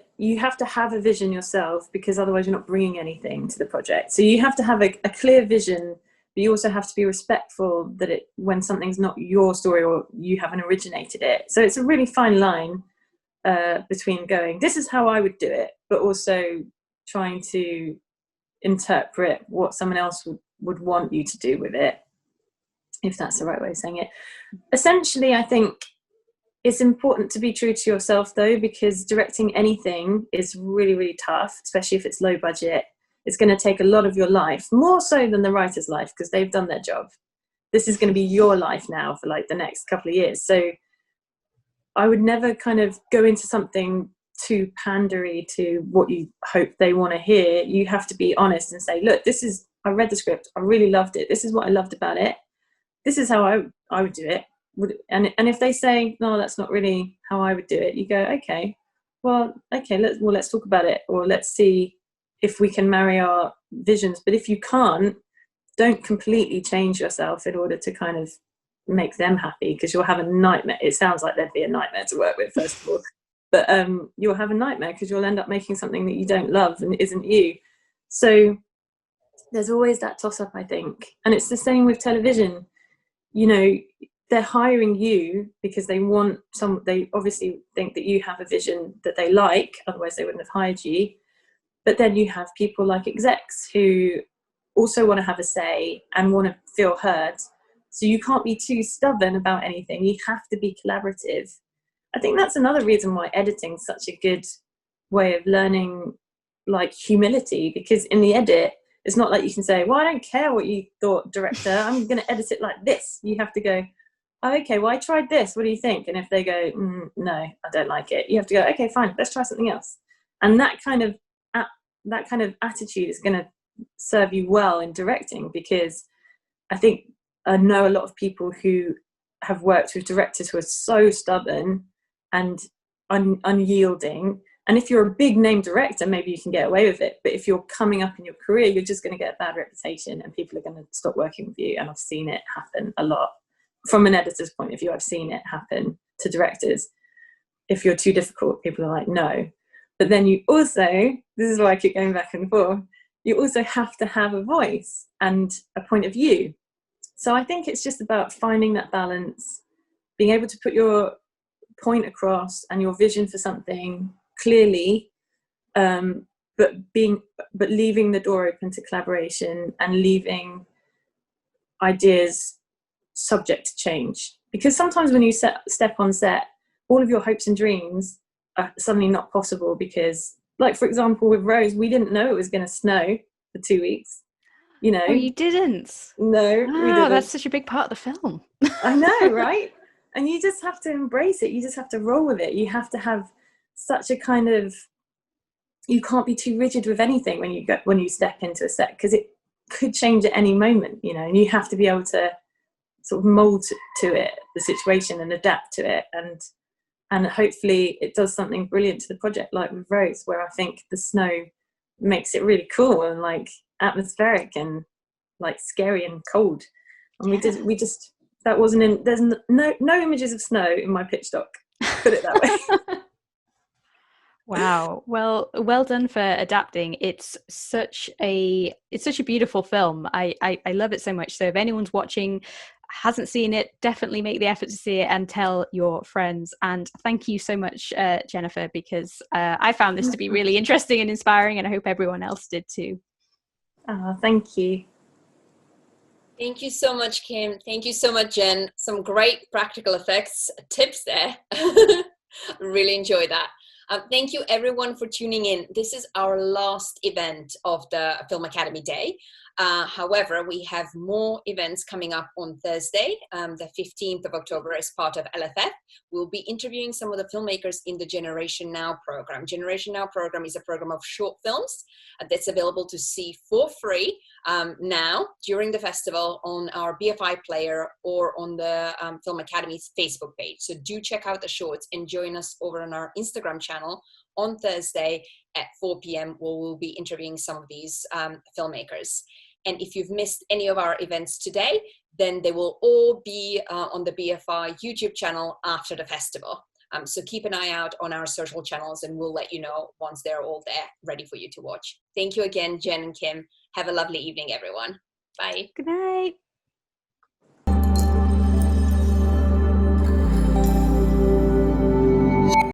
have a vision yourself, because otherwise you're not bringing anything to the project. So you have to have a clear vision, but you also have to be respectful that when something's not your story or you haven't originated it. So it's a really fine line. between going, this is how I would do it, but also trying to interpret what someone else would want you to do with it, if that's the right way of saying it. Essentially, I think it's important to be true to yourself, though, because directing anything is really, really tough, especially if it's low budget. It's going to take a lot of your life, more so than the writer's life, because they've done their job. This is going to be your life now for like the next couple of years. So I would never kind of go into something too pandery to what you hope they want to hear. You have to be honest and say, look, I read the script, I really loved it, this is what I loved about it, this is how I would do it. And if they say, no, that's not really how I would do it, you go, okay, let's talk about it, or let's see if we can marry our visions. But if you can't, don't completely change yourself in order to kind of make them happy, because you'll have a nightmare. It sounds like there'd be a nightmare to work with, first of all, but you'll have a nightmare because you'll end up making something that you don't love and isn't you. So there's always that toss-up, I think. And it's the same with television. You know, they're hiring you because they obviously think that you have a vision that they like, otherwise they wouldn't have hired you. But then you have people like execs who also want to have a say and want to feel heard. So you can't be too stubborn about anything. You have to be collaborative. I think that's another reason why editing is such a good way of learning, like, humility, because in the edit, it's not like you can say, well, I don't care what you thought, director, I'm going to edit it like this. You have to go, oh, okay, well, I tried this, what do you think? And if they go, no, I don't like it, you have to go, okay, fine, let's try something else. And that kind of attitude is going to serve you well in directing, because I know a lot of people who have worked with directors who are so stubborn and unyielding. And if you're a big name director, maybe you can get away with it. But if you're coming up in your career, you're just going to get a bad reputation and people are going to stop working with you. And I've seen it happen a lot. From an editor's point of view, I've seen it happen to directors. If you're too difficult, people are like, no. But then you also, this is why I keep going back and forth, you also have to have a voice and a point of view. So I think it's just about finding that balance, being able to put your point across and your vision for something clearly, but leaving the door open to collaboration and leaving ideas subject to change. Because sometimes when you step on set, all of your hopes and dreams are suddenly not possible because, like, for example, with Rose, we didn't know it was going to snow for 2 weeks. You know? Oh, you didn't? No, we didn't. That's such a big part of the film. I know, right? And you just have to embrace it. You just have to roll with it. You have to have such a kind of, you can't be too rigid with anything when you step into a set, because it could change at any moment, you know, and you have to be able to sort of mold to it, the situation, and adapt to it. And hopefully it does something brilliant to the project, like with Rose, where I think the snow makes it really cool and like atmospheric and like scary and cold. And we just that wasn't in, there's no images of snow in my pitch doc, put it that way. Wow. Well done for adapting. It's such a beautiful film. I love it so much. So if anyone's watching, hasn't seen it, definitely make the effort to see it and tell your friends. And thank you so much, Jennifer, because I found this to be really interesting and inspiring, and I hope everyone else did too. Thank you. Thank you so much, Kim. Thank you so much, Jen. Some great practical effects tips there. Really enjoyed that. Thank you everyone for tuning in. This is our last event of the Film Academy Day. However, we have more events coming up on Thursday, the 15th of October, as part of LFF. We'll be interviewing some of the filmmakers in the Generation Now program. Generation Now program is a program of short films that's available to see for free now during the festival on our BFI player or on the Film Academy's Facebook page. So do check out the shorts and join us over on our Instagram channel on Thursday at 4 p.m. where we'll be interviewing some of these filmmakers. And if you've missed any of our events today, then they will all be on the BFI YouTube channel after the festival. So keep an eye out on our social channels and we'll let you know once they're all there, ready for you to watch. Thank you again, Jen and Kim. Have a lovely evening, everyone. Bye. Good night.